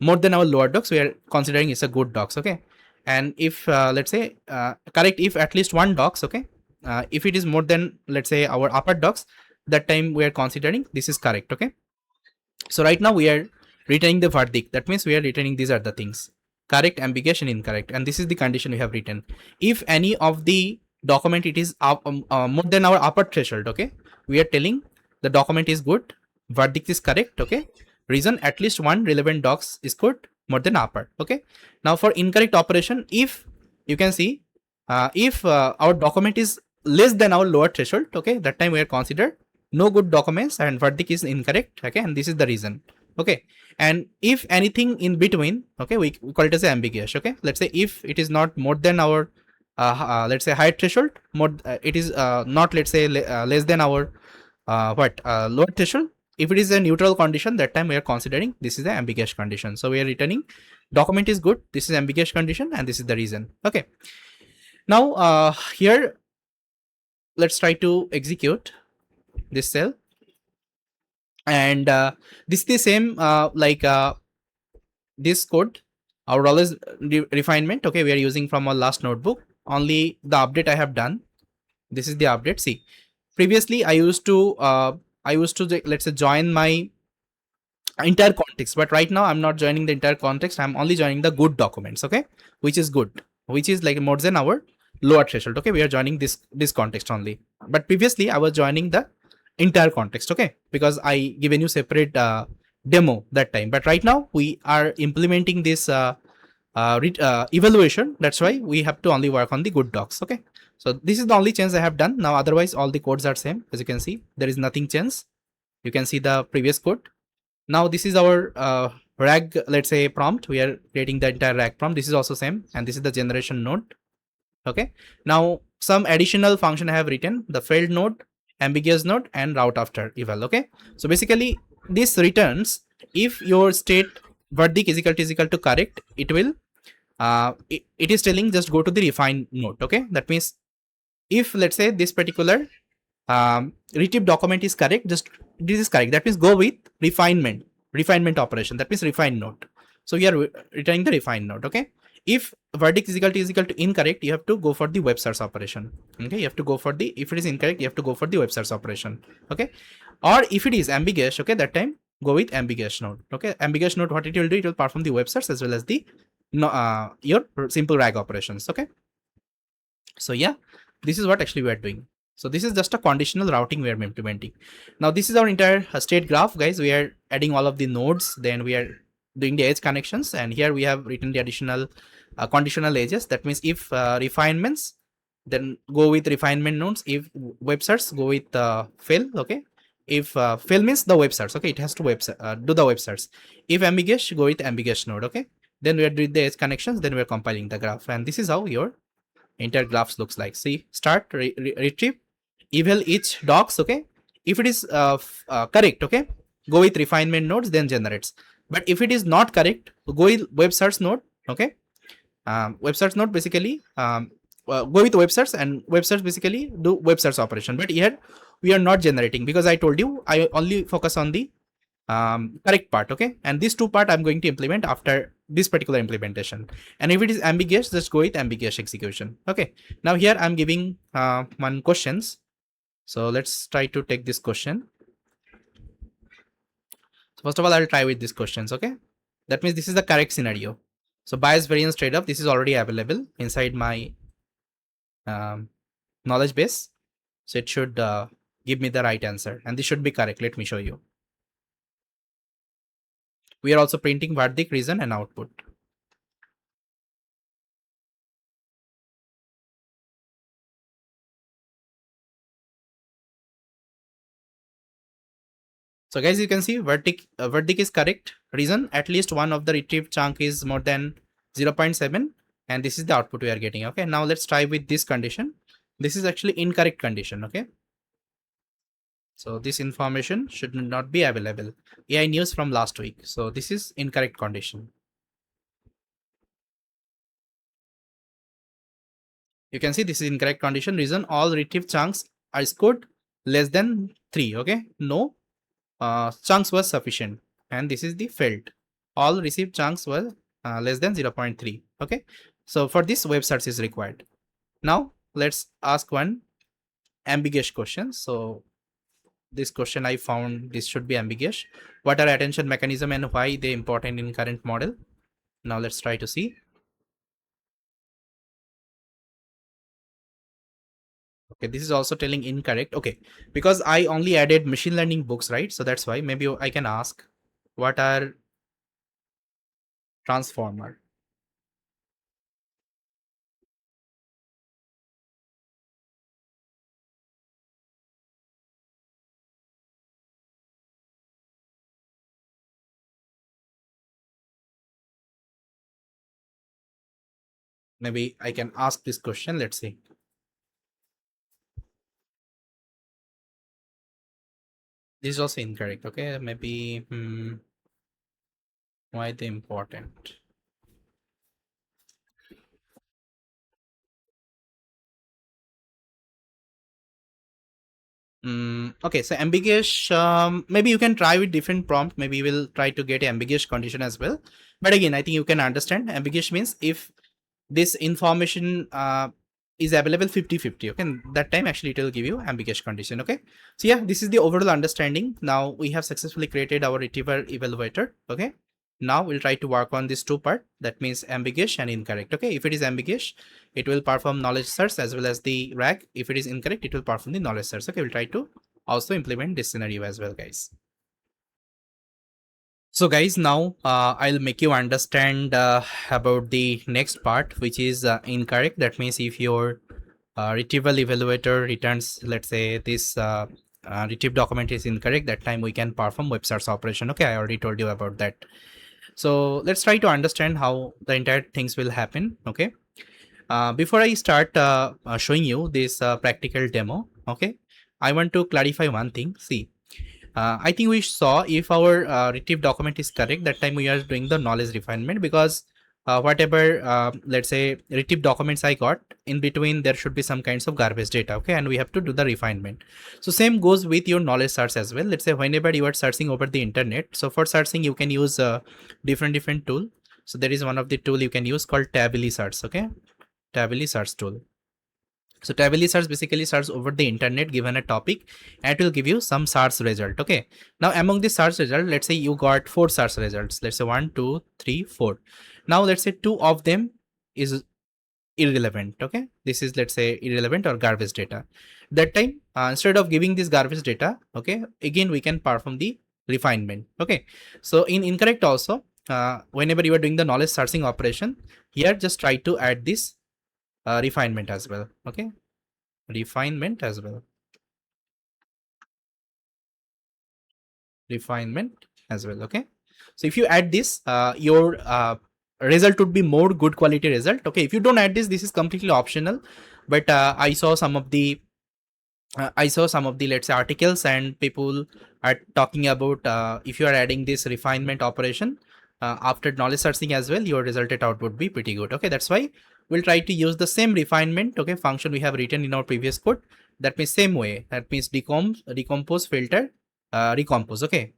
more than our lower docs, we are considering it's a good docs. Okay, and if let's say correct if at least one docs. Okay, if it is more than, let's say, our upper docs, that time we are considering this is correct. Okay, so right now we are returning the verdict. That means we are returning these are the things: correct, ambiguous, and incorrect, and this is the condition we have written. If any of the document it is more than our upper threshold, okay, we are telling the document is good, verdict is correct. Okay, reason at least one relevant docs is good more than upper. Okay, now for incorrect operation, if you can see if our document is less than our lower threshold, okay, that time we are considered no good documents and verdict is incorrect. Okay, and this is the reason. Okay, and if anything in between, okay, we call it as ambiguous. Okay, let's say if it is not more than our let's say high threshold, more it is not, let's say, less than our lower threshold. If it is a neutral condition, that time we are considering this is the ambiguous condition. So we are returning document is good, this is ambiguous condition, and this is the reason. Okay, now here let's try to execute this cell, and this is the same like this code. Our role is refinement. Okay, we are using from our last notebook. Only the update I have done. This is the update. See, previously I used to let's say join my entire context, but right now I'm not joining the entire context. I'm only joining the good documents. Okay, which is good, which is like more than our lower threshold. Okay, we are joining this context only, but previously I was joining the entire context. Okay, because I given you separate demo that time, but right now we are implementing this evaluation. That's why we have to only work on the good docs. Okay, so this is the only change I have done. Now otherwise all the codes are same. As you can see, there is nothing changed. You can see the previous code. Now this is our RAG, let's say, prompt. We are creating the entire RAG prompt. This is also same, and this is the generation node. Okay, now some additional function I have written: the failed node, ambiguous node, and route after eval. Okay, so basically this returns if your state verdict is equal to correct, it will it is telling just go to the refine node. Okay, that means if, let's say, this particular retrieve document is correct, just this is correct, that means go with refinement operation. That means refine node. So we are returning the refine node. Okay, if verdict is equal to incorrect, you have to go for the web search operation. Okay, you have to go for the, if it is incorrect, you have to go for the web search operation. Okay, or if it is ambiguous, okay, that time go with ambiguous node. Okay, ambiguous node, what it will do, it will perform the web search as well as the your simple RAG operations. Okay, so yeah, this is what actually we are doing. So this is just a conditional routing we are implementing. Now this is our entire state graph, guys. We are adding all of the nodes, then we are doing the edge connections, and here we have written the additional conditional edges. That means if refinements, then go with refinement nodes. If web search, go with fill. Okay, if fill means the web search, okay, it has to do the web search. If ambiguous, go with ambiguous node. Okay, then we are doing the edge connections, then we are compiling the graph, and this is how your entire graphs looks like. See, start, retrieve, eval each docs. Okay, if it is correct, okay, go with refinement nodes, then generates. But if it is not correct, go with web search node. Okay, Web search node basically go with web search, and web search basically do web search operation. But here we are not generating, because I told you I only focus on the correct part. Okay, and these two part I'm going to implement after this particular implementation. And if it is ambiguous, just go with ambiguous execution. Okay, now here I'm giving one questions. So let's try to take this question. So first of all, I'll try with these questions. Okay, that means this is the correct scenario. So bias variance trade-off, this is already available inside my knowledge base. So it should give me the right answer, and this should be correct. Let me show you. We are also printing verdict, reason, and output. So guys, you can see verdict is correct. Reason, at least one of the retrieved chunk is more than 0.7, and this is the output we are getting. Okay, now let's try with this condition. This is actually incorrect condition. Okay, so this information should not be available. AI news from last week. So this is incorrect condition. You can see this is incorrect condition. Reason, all retrieved chunks are scored less than 3. Okay, no chunks was sufficient, and this is the failed. All received chunks were less than 0.3. Okay, so for this web search is required. Now let's ask one ambiguous question. So this question I found this should be ambiguous. What are attention mechanism and why they important in current model? Now let's try to see. Okay, this is also telling incorrect. Okay, because I only added machine learning books, right? So that's why. Maybe I can ask, what are transformer? Maybe I can ask this question. Let's see. This is also incorrect. Okay, maybe why they important? Okay, so ambiguous. Maybe you can try with different prompt. Maybe you will try to get ambiguous condition as well. But again, I think you can understand ambiguous means if this information is available 50-50. Okay, and that time actually it will give you ambiguous condition. Okay, so yeah, this is the overall understanding. Now we have successfully created our retriever evaluator. Okay, now we'll try to work on this two part, that means ambiguous and incorrect. Okay, if it is ambiguous, it will perform knowledge search as well as the RAG. If it is incorrect, it will perform the knowledge search. Okay, we'll try to also implement this scenario as well, guys. So guys, now I'll make you understand about the next part, which is incorrect. That means if your retrieval evaluator returns, let's say this retrieve document is incorrect, that time we can perform web search operation. Okay, I already told you about that. So let's try to understand how the entire things will happen. Okay, before I start showing you this practical demo, okay, I want to clarify one thing. See, I think we saw if our retrieve document is correct, that time we are doing the knowledge refinement, because whatever let's say retrieve documents I got, in between there should be some kinds of garbage data. Okay, and we have to do the refinement. So same goes with your knowledge search as well. Let's say whenever you are searching over the internet, so for searching you can use different tool. So there is one of the tool you can use called Tably search. Okay, Tably search tool. So Tably search basically search over the internet given a topic, and it will give you some search result. Okay, now among the search result, let's say you got 4 search results. Let's say 1, 2, 3, 4. Now let's say 2 of them is irrelevant. Okay, this is, let's say, irrelevant or garbage data. That time instead of giving this garbage data, okay, again we can perform the refinement. Okay, so in incorrect also, whenever you are doing the knowledge searching operation, here just try to add this refinement as well. Okay, refinement as well. Refinement as well. Okay, so if you add this, your result would be more good quality result. Okay, if you don't add this, this is completely optional. But I saw some of the let's say articles, and people are talking about if you are adding this refinement operation, after knowledge searching as well, your resulted out would be pretty good. Okay, that's why we'll try to use the same refinement, okay, function we have written in our previous code. That means same way. That means decompose, filter, recompose. Okay,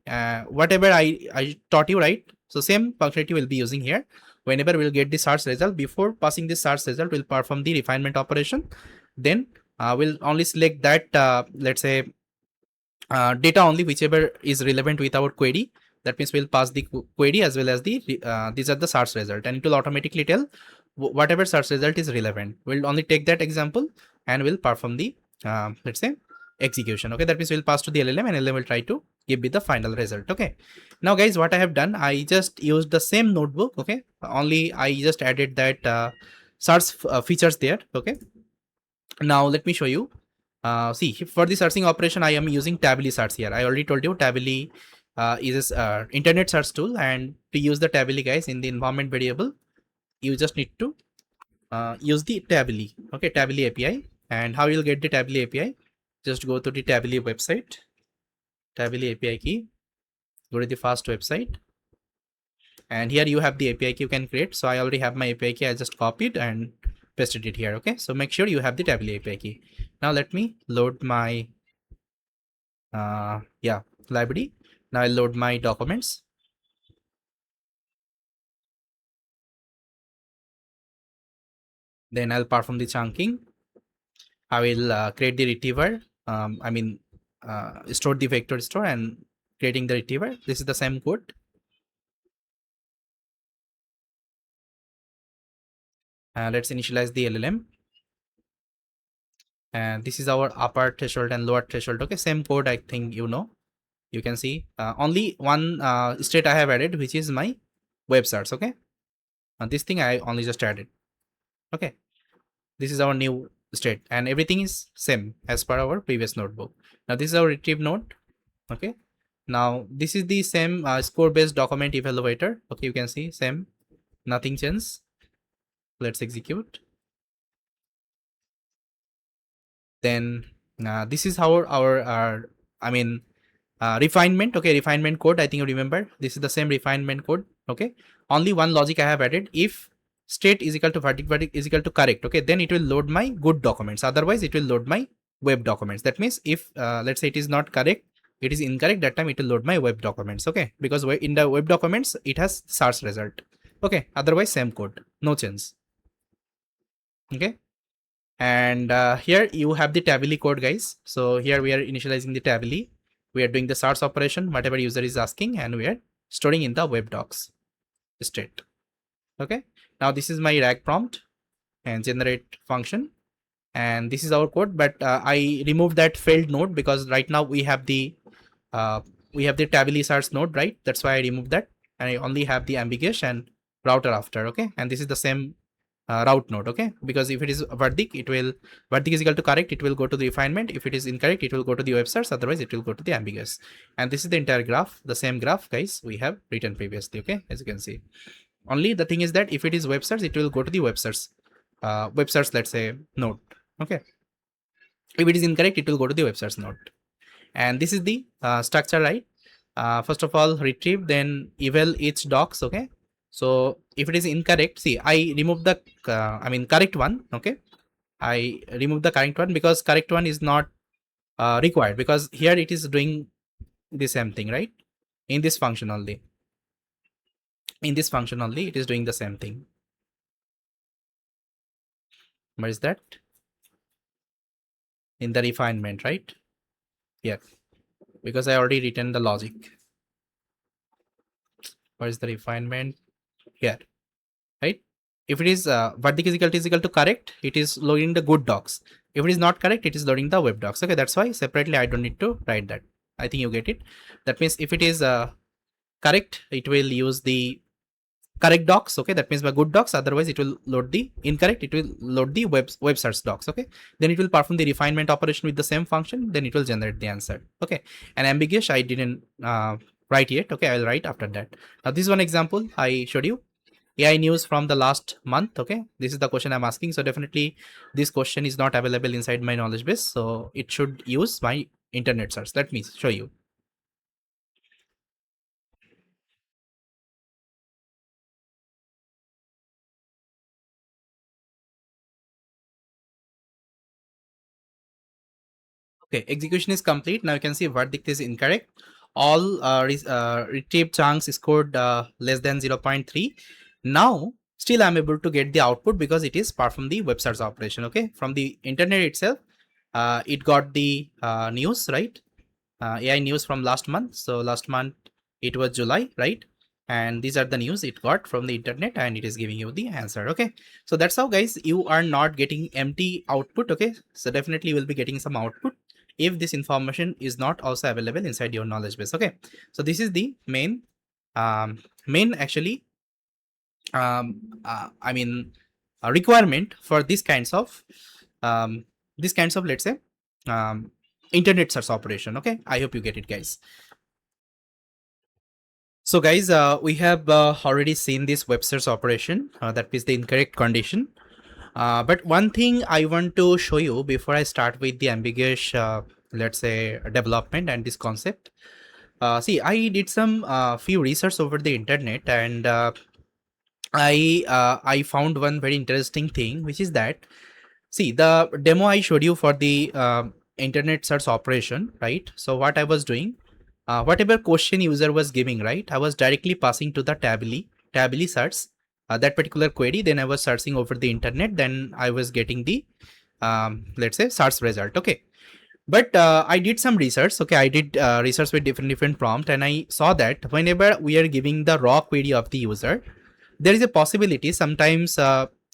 whatever I taught you, right? So same functionality we'll be using here. Whenever we'll get the search result, before passing this search result, we'll perform the refinement operation. Then we'll only select that, let's say, data only whichever is relevant with our query. That means we'll pass the query as well as the these are the search result, and it will automatically tell whatever search result is relevant. We'll only take that example and we'll perform the let's say execution. Okay, that means we'll pass to the LLM and LLM will try to give me the final result. Okay, now guys, what I have done, I just used the same notebook. Okay, only I just added that search features there. Okay, now let me show you. See, for the searching operation, I am using Tably search here. I already told you Tably is a internet search tool, and to use the Tably, guys, in the environment variable, you just need to use the Tably. Okay, Tably API. And how you'll get the Tably API? Just go to the Tably website, Tably API key, go to the fast website, and here you have the API key you can create. So I already have my API key. I just copied and pasted it here. Okay, so make sure you have the Tably API key. Now let me load my yeah, library. Now I'll load my documents. Then I'll perform the chunking. I will create the retriever. Store the vector store and creating the retriever. This is the same code. Let's initialize the LLM. And this is our upper threshold and lower threshold. Okay, same code. I think you know. You can see only one state I have added, which is my web search. Okay, and this thing I only just added. Okay, this is our new state, and everything is same as per our previous notebook. Now this is our retrieve node. Okay, now this is the same score based document evaluator. Okay, you can see same, nothing changed. Let's execute. Then this is how our refinement. Okay, refinement code, I think you remember, this is the same refinement code. Okay, only one logic I have added. If state is equal to verdict is equal to correct, okay, then it will load my good documents, otherwise it will load my web documents. That means if let's say it is not correct, it is incorrect, that time it will load my web documents. Okay, because in the web documents it has search result. Okay, otherwise same code, no change. Okay, and here you have the Tably code, guys. So here we are initializing the Tably, we are doing the search operation, whatever user is asking, and we are storing in the web docs state. Okay, now this is my RAG prompt and generate function, and this is our code. But I removed that failed node because right now we have the Tably search node, right? That's why I removed that, and I only have the ambiguous and router after. Okay, and this is the same route node. Okay, because if it is verdict, verdict is equal to correct, it will go to the refinement. If it is incorrect, it will go to the web search, otherwise it will go to the ambiguous. And this is the entire graph, the same graph, guys, we have written previously. Okay, as you can see, only the thing is that if it is web search, it will go to the web search, let's say, node. Okay, if it is incorrect, it will go to the web search node. And this is the structure, right? First of all, retrieve, then eval each docs. Okay, so if it is incorrect, see, I remove the correct one. Okay, I remove the correct one because correct one is not required, because here it is doing the same thing, right? In this function only, it is doing the same thing. Where is that? In the refinement, right? Here, because I already written the logic. Where is the refinement? Here, right? If it is verdict is equal to correct, it is loading the good docs. If it is not correct, it is loading the web docs. Okay, that's why separately I don't need to write that. I think you get it. That means if it is correct, it will use the correct docs. Okay, that means by good docs, otherwise it will load the incorrect, it will load the web search docs. Okay, then it will perform the refinement operation with the same function, then it will generate the answer. Okay, and ambiguous I didn't write yet. Okay, I will write after that. Now this is one example I showed you, AI news from the last month. Okay, this is the question I'm asking. So definitely this question is not available inside my knowledge base, so it should use my internet search. Let me show you. Okay, execution is complete. Now you can see verdict is incorrect. All retrieved chunks scored less than 0.3. Now still I'm able to get the output because it is perform the web search operation. Okay, from the internet itself, it got the news, right? AI news from last month. So last month it was July, right? And these are the news it got from the internet, and it is giving you the answer. Okay, so that's how, guys, you are not getting empty output. Okay, so definitely you will be getting some output if this information is not also available inside your knowledge base. Okay, so this is the main actually I mean requirement for um, these kinds of, let's say, um, internet search operation. Okay, I hope you get it, guys. So guys, we have already seen this web search operation, that is the incorrect condition. But one thing I want to show you before I start with the ambiguous, let's say, development and this concept. See, I did some few research over the internet, and I found one very interesting thing, which is that, see, the demo I showed you for the internet search operation, right? So what I was doing, whatever question user was giving, right, I was directly passing to the tably search that particular query. Then I was searching over the internet. Then I was getting the let's say search result. Okay, but I did some research. Okay, I did research with different prompt, and I saw that whenever we are giving the raw query of the user, there is a possibility sometimes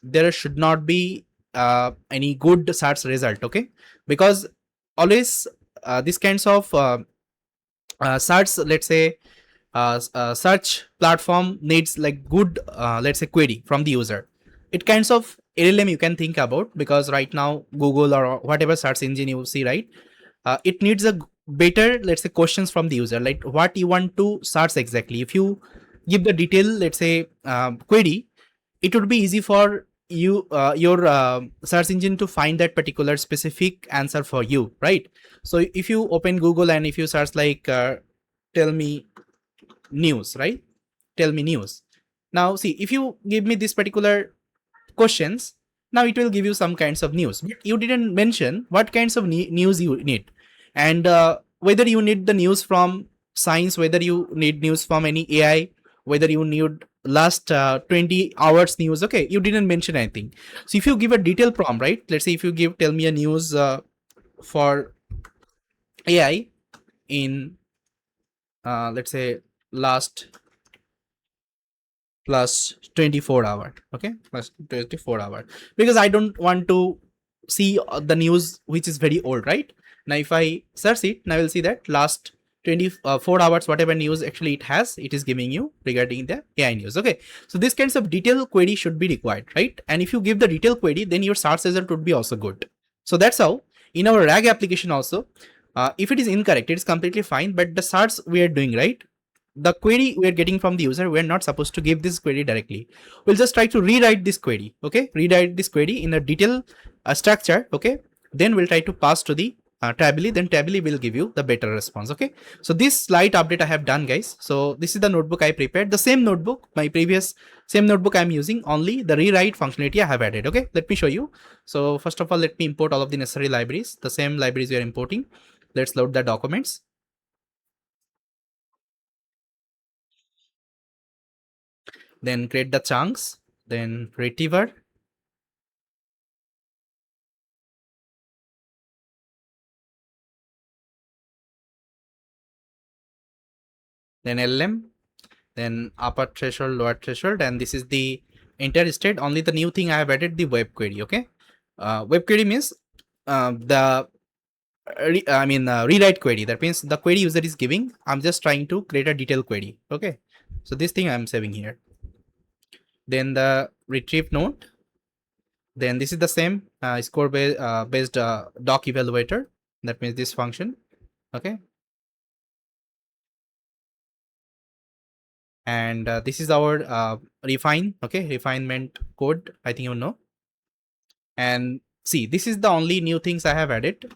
there should not be any good search result. Okay, because always these kinds of search, let's say, search platform needs like good, let's say, query from the user. It kinds of LLM you can think about, because right now Google or whatever search engine you see, right, it needs a better, let's say, questions from the user, like what you want to search exactly. If you give the detail, let's say, query, it would be easy for you, your search engine, to find that particular specific answer for you, right? So if you open Google and if you search like tell me news, right, tell me news. Now see, if you give me this particular questions, now it will give you some kinds of news, but you didn't mention what kinds of news you need, and whether you need the news from science, whether you need news from any AI, whether you need last 20 hours news. Okay, you didn't mention anything. So if you give a detailed prompt, right, let's say if you give tell me a news for AI in let's say last plus 24 hour. Okay, plus 24 hour, because I don't want to see the news which is very old, right? Now if I search it, now I will see that last 24 hours whatever news actually it has, it is giving you regarding the AI news. Okay, so this kinds of detailed query should be required, right? And if you give the detailed query, then your search result would be also good. So that's how in our RAG application also, if it is incorrect, it is completely fine, but the search we are doing, right, the query we are getting from the user, we're not supposed to give this query directly. We'll just try to rewrite this query. Okay, rewrite this query in a detailed structure. Okay, then we'll try to pass to the tably, then tably will give you the better response. Okay, so this slight update I have done, guys. So this is the notebook I prepared, the same notebook, my previous same notebook I'm using, only the rewrite functionality I have added. Okay, let me show you. So first of all, let me import all of the necessary libraries, the same libraries we are importing. Let's load the documents. Then create the chunks, then retriever, then LM, then upper threshold, lower threshold, and this is the entire state. Only the new thing I have added the web query. Okay, web query means the rewrite query. That means the query user is giving, I'm just trying to create a detailed query. Okay, so this thing I'm saving here. Then the retrieve node. Then this is the same score based doc evaluator. That means this function. Okay, and this is our refinement code, I think you know. And see, this is the only new things I have added.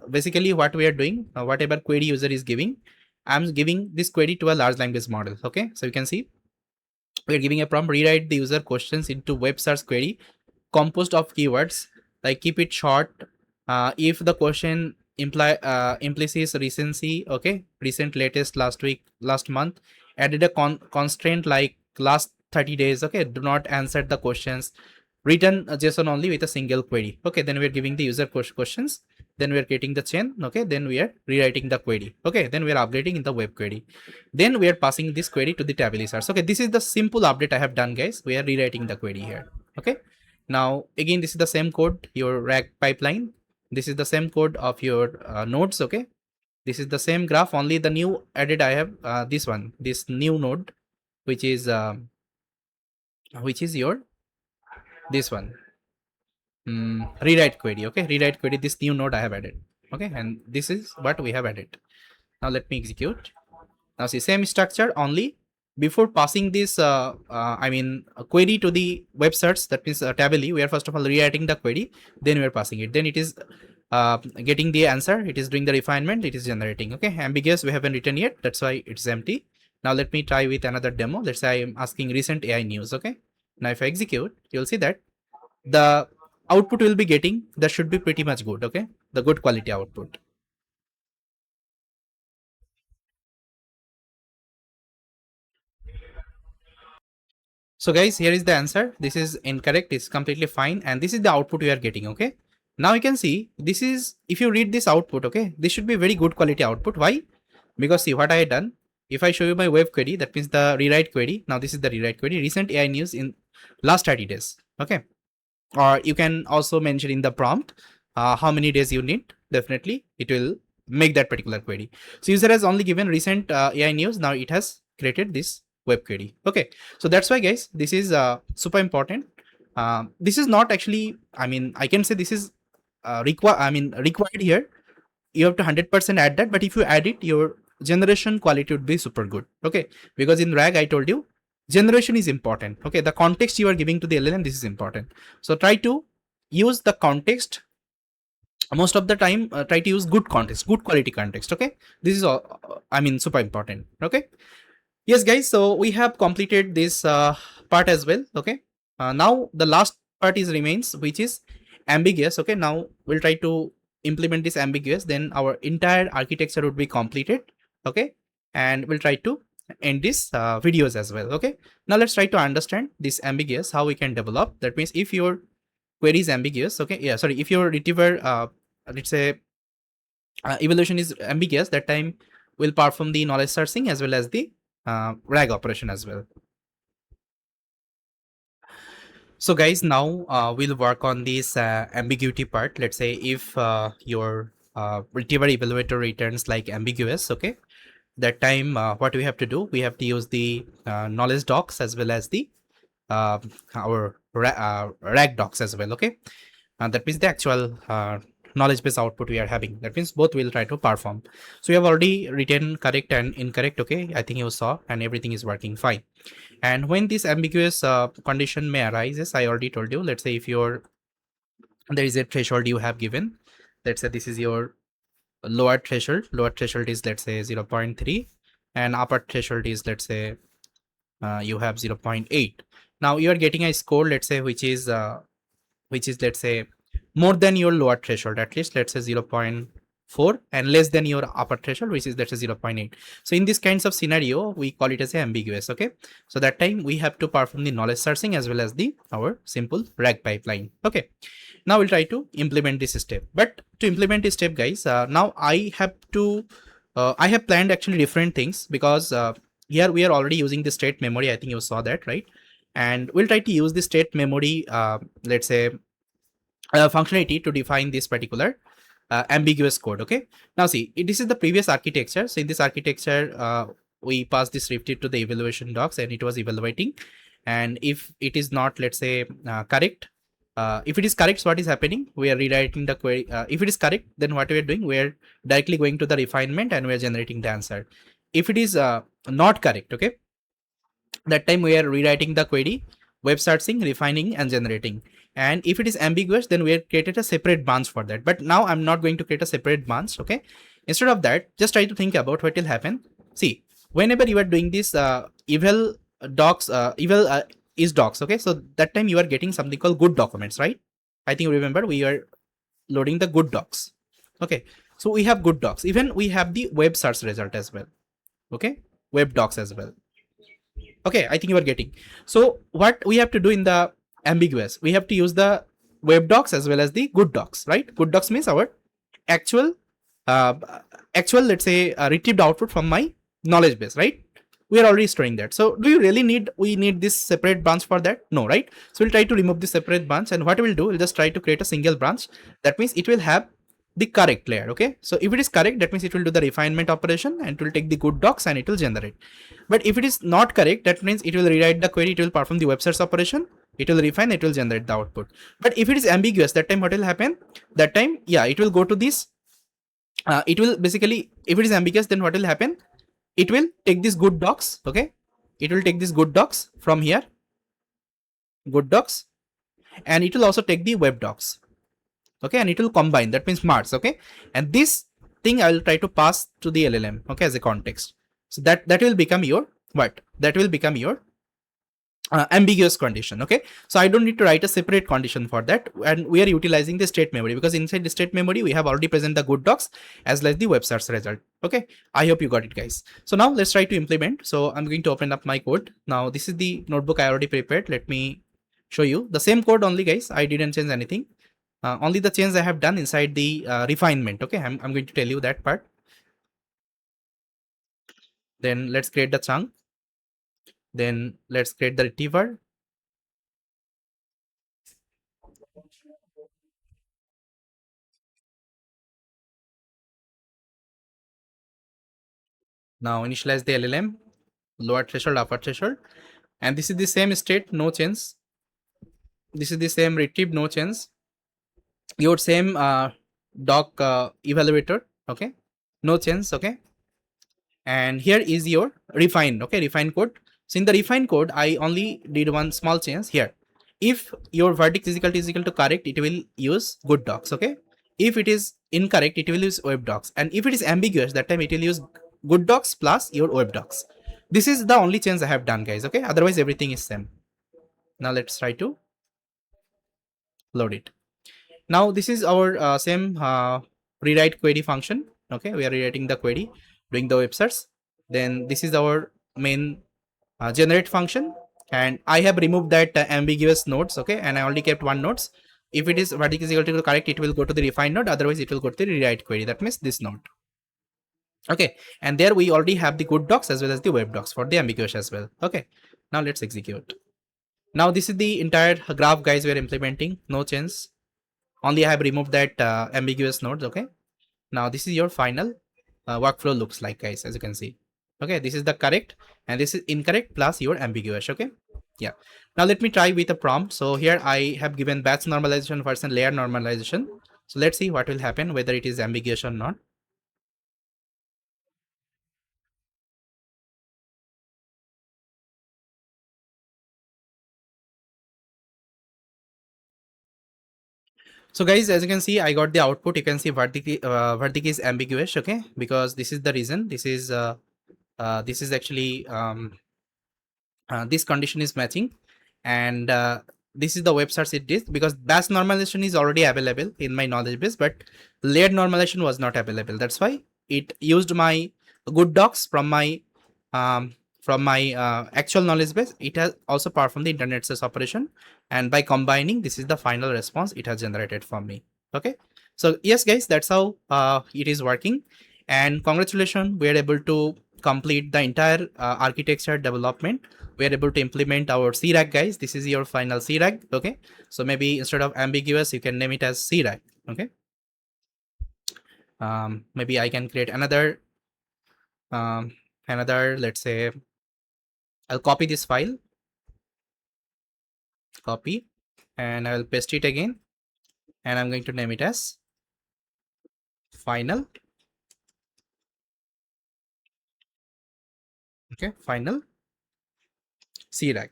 Basically what we are doing, whatever query user is giving, I'm giving this query to a large language model. Okay, so you can see we're giving a prompt, rewrite the user questions into web search query composed of keywords like keep it short, If the question implies recency, okay, recent, latest, last week, last month, added a constraint like last 30 days, okay, do not answer the questions, return JSON only with a single query. Okay, then we're giving the user questions, then we're getting the chain, okay, then we are rewriting the query, okay, then we are updating in the web query, then we are passing this query to the table source. Okay, this is the simple update I have done, guys. We are rewriting the query here. Okay, now again, this is the same code, your RAG pipeline. This is the same code of your nodes. Okay, this is the same graph, only the new added I have this new node, which is your this one, rewrite query. Okay, rewrite query, this new node I have added. Okay, and this is what we have added. Now let me execute. Now see, same structure, only before passing this a query to the web search, that means tably, we are first of all rewriting the query, then we are passing it, then it is getting the answer, it is doing the refinement, it is generating. Okay, ambiguous we haven't written yet, that's why it's empty. Now let me try with another demo. Let's say I am asking recent AI news. Okay, now if I execute, you'll see that the output will be getting, that should be pretty much good. Okay, the good quality output. So guys, here is the answer. This is incorrect, it's completely fine, and this is the output we are getting. Okay, now you can see this is, if you read this output, okay, this should be very good quality output. Why? Because see what I had done. If I show you my web query, that means the rewrite query. Now this is the rewrite query, recent AI news in last 30 days. Okay, or you can also mention in the prompt how many days you need. Definitely it will make that particular query. So user has only given recent AI news, now it has created this web query. Okay, so that's why guys, this is super important. This is not actually, I can say this is required here. You have to 100% add that, but if you add it, your generation quality would be super good. Okay, because in RAG I told you generation is important. Okay, the context you are giving to the LLM, this is important. So try to use the context most of the time. Try to use good context, good quality context. Okay, this is all, super important. Okay, yes guys, so we have completed this part as well. Okay, now the last part is remains, which is ambiguous. Okay, now we'll try to implement this ambiguous, then our entire architecture would be completed. Okay, and we'll try to end this videos as well. Okay, now let's try to understand this ambiguous, how we can develop. That means if your query is ambiguous, okay, yeah, sorry, if your retriever let's say evaluation is ambiguous, that time we'll perform the knowledge searching as well as the RAG operation as well. So guys, now we'll work on this ambiguity part. Let's say if your retriever evaluator returns like ambiguous, okay, that time what we have to do, we have to use the knowledge docs as well as the our RAG docs as well. Okay, that means the actual knowledge base output we are having. That means both will try to perform. So we have already written correct and incorrect. Okay, I think you saw, and everything is working fine. And when this ambiguous condition may arises, I already told you. Let's say if there is a threshold you have given. Let's say this is your lower threshold. Lower threshold is, let's say, 0.3, and upper threshold is, let's say, you have 0.8. Now you are getting a score, let's say, which is let's say more than your lower threshold, at least let's say 0.4, and less than your upper threshold, which is, let's say, 0.8. So in this kinds of scenario, we call it as ambiguous. Okay, so that time we have to perform the knowledge searching as well as our simple RAG pipeline. Okay, now we'll try to implement this step. But to implement this step, guys, now I have planned actually different things, because here we are already using the state memory. I think you saw that, right? And we'll try to use the state memory let's say functionality to define this particular ambiguous code. Okay, now see, this is the previous architecture. So in this architecture we passed this Swift to the evaluation docs, and it was evaluating. And if it is not, let's say, correct, if it is correct, so what is happening, we are rewriting the query. If it is correct, then what we are doing, we are directly going to the refinement and we are generating the answer. If it is not correct, okay, that time we are rewriting the query, web searching, refining, and generating. And if it is ambiguous, then we have created a separate branch for that. But now I'm not going to create a separate branch. Okay, instead of that, just try to think about what will happen. See, whenever you are doing this eval docs, eval is docs. Okay, so that time you are getting something called good documents, right? I think you remember we are loading the good docs. Okay, so we have good docs. Even we have the web search result as well. Okay, web docs as well. Okay, I think you are getting. So what we have to do in the ambiguous, we have to use the web docs as well as the good docs, right? Good docs means our actual uh, actual, let's say, retrieved output from my knowledge base, right? We are already storing that. So do you really need, we need this separate branch for that? No, right? So we'll try to remove this separate branch, and what we'll do, we'll just try to create a single branch. That means it will have the correct layer. Okay, so if it is correct, that means it will do the refinement operation and it will take the good docs and it will generate. But if it is not correct, that means it will rewrite the query, it will perform the web search operation, it will refine, it will generate the output. But if it is ambiguous, that time what will happen? That time, yeah, it will go to this. It will basically, if it is ambiguous, then what will happen? It will take this good docs. Okay, it will take this good docs from here, good docs, and it will also take the web docs. Okay, and it will combine, that means merge. Okay, and this thing I will try to pass to the LLM, okay, as a context. So that will become your what? That will become your ambiguous condition. Okay, so I don't need to write a separate condition for that, and we are utilizing the state memory, because inside the state memory we have already present the good docs as well as the web search result. Okay, I hope you got it, guys. So now let's try to implement. So I'm going to open up my code. Now this is the notebook I already prepared. Let me show you the same code only, guys. I didn't change anything. Only the change I have done inside the refinement. Okay, I'm going to tell you that part. Then let's create the chunk. Then let's create the retriever. Now initialize the LLM, lower threshold, upper threshold, and this is the same state, no change. This is the same retrieve, no change. Your same doc evaluator, okay, no change. Okay, and here is your refined, okay, refined code. So in the refined code, I only did one small change here. If your verdict is equal to correct, it will use good docs. Okay, if it is incorrect, it will use web docs, and if it is ambiguous, that time it will use good docs plus your web docs. This is the only change I have done, guys. Okay, otherwise everything is same. Now let's try to load it. Now this is our same rewrite query function. Okay, we are rewriting the query, doing the web search. Then this is our main generate function, and I have removed that ambiguous nodes. Okay, and I only kept one nodes. If it is verdict is equal to correct, it will go to the refined node. Otherwise, it will go to the rewrite query. That means this node. Okay, and there we already have the good docs as well as the web docs for the ambiguous as well. Okay, now let's execute. Now this is the entire graph, guys, we are implementing. No change. Only I have removed that ambiguous nodes. Okay, now this is your final workflow looks like, guys, as you can see. Okay, this is the correct and this is incorrect plus your ambiguous. Okay, yeah. Now let me try with a prompt. So here I have given batch normalization versus layer normalization. So let's see what will happen, whether it is ambiguous or not. So guys, as you can see, I got the output. You can see verdict is ambiguous. Okay, because this is the reason. This is actually this condition is matching, and this is the web search it is, because batch normalization is already available in my knowledge base, but layered normalization was not available. That's why it used my good docs from my actual knowledge base. It has also performed the internet search operation, and by combining, this is the final response it has generated for me. Okay, so yes, guys, that's how it is working, and congratulations, we are able to complete the entire architecture development. We are able to implement our CRAG, guys. This is your final CRAG. Okay, so maybe instead of ambiguous, you can name it as CRAG. Okay, maybe I can create another let's say, I'll copy this file, copy, and I'll paste it again, and I'm going to name it as final. Okay, final CRAG.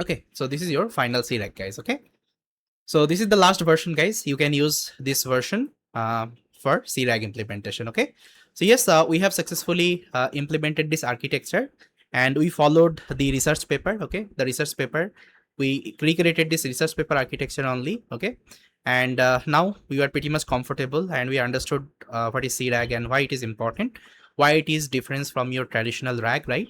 Okay, so this is your final CRAG, guys. Okay, so this is the last version, guys. You can use this version for CRAG implementation. Okay, so yes, we have successfully implemented this architecture, and we followed the research paper. Okay, the research paper, we recreated this research paper architecture only. Okay, and now we are pretty much comfortable and we understood what is CRAG and why it is important, why it is different from your traditional RAG, right?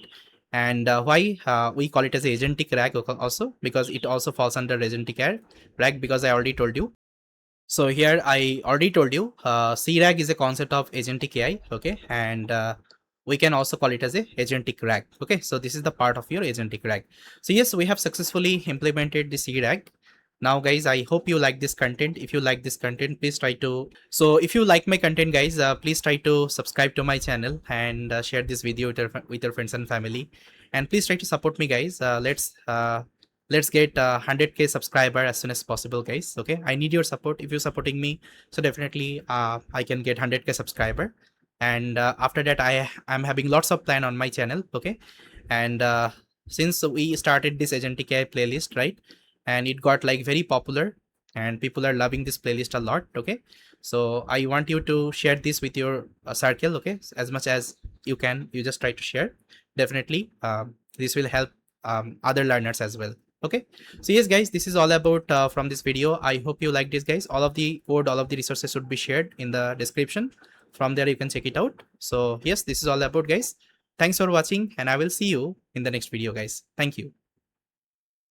And why we call it as agentic RAG also, because it also falls under agentic RAG, because I already told you. So here I already told you, CRAG is a concept of agentic AI, okay, and we can also call it as a agentic RAG. Okay, so this is the part of your agentic RAG. So yes, we have successfully implemented the CRAG. Now guys, I hope you like this content. If you like this content, please try to, so if you like my content guys, please try to subscribe to my channel and share this video with your friends and family, and please try to support me guys. Let's get 100k subscriber as soon as possible guys. Okay, I need your support. If you're supporting me, so definitely I can get 100k subscriber, and after that I'm having lots of plan on my channel. Okay, and since we started this agentic AI playlist, right, and it got like very popular and people are loving this playlist a lot. Okay, so I want you to share this with your circle. Okay, as much as you can, you just try to share. Definitely this will help other learners as well. Okay, so yes guys, this is all about from this video. I hope you like this guys. All of the code, all of the resources would be shared in the description. From there you can check it out. So yes, this is all about guys. Thanks for watching and I will see you in the next video guys. Thank you.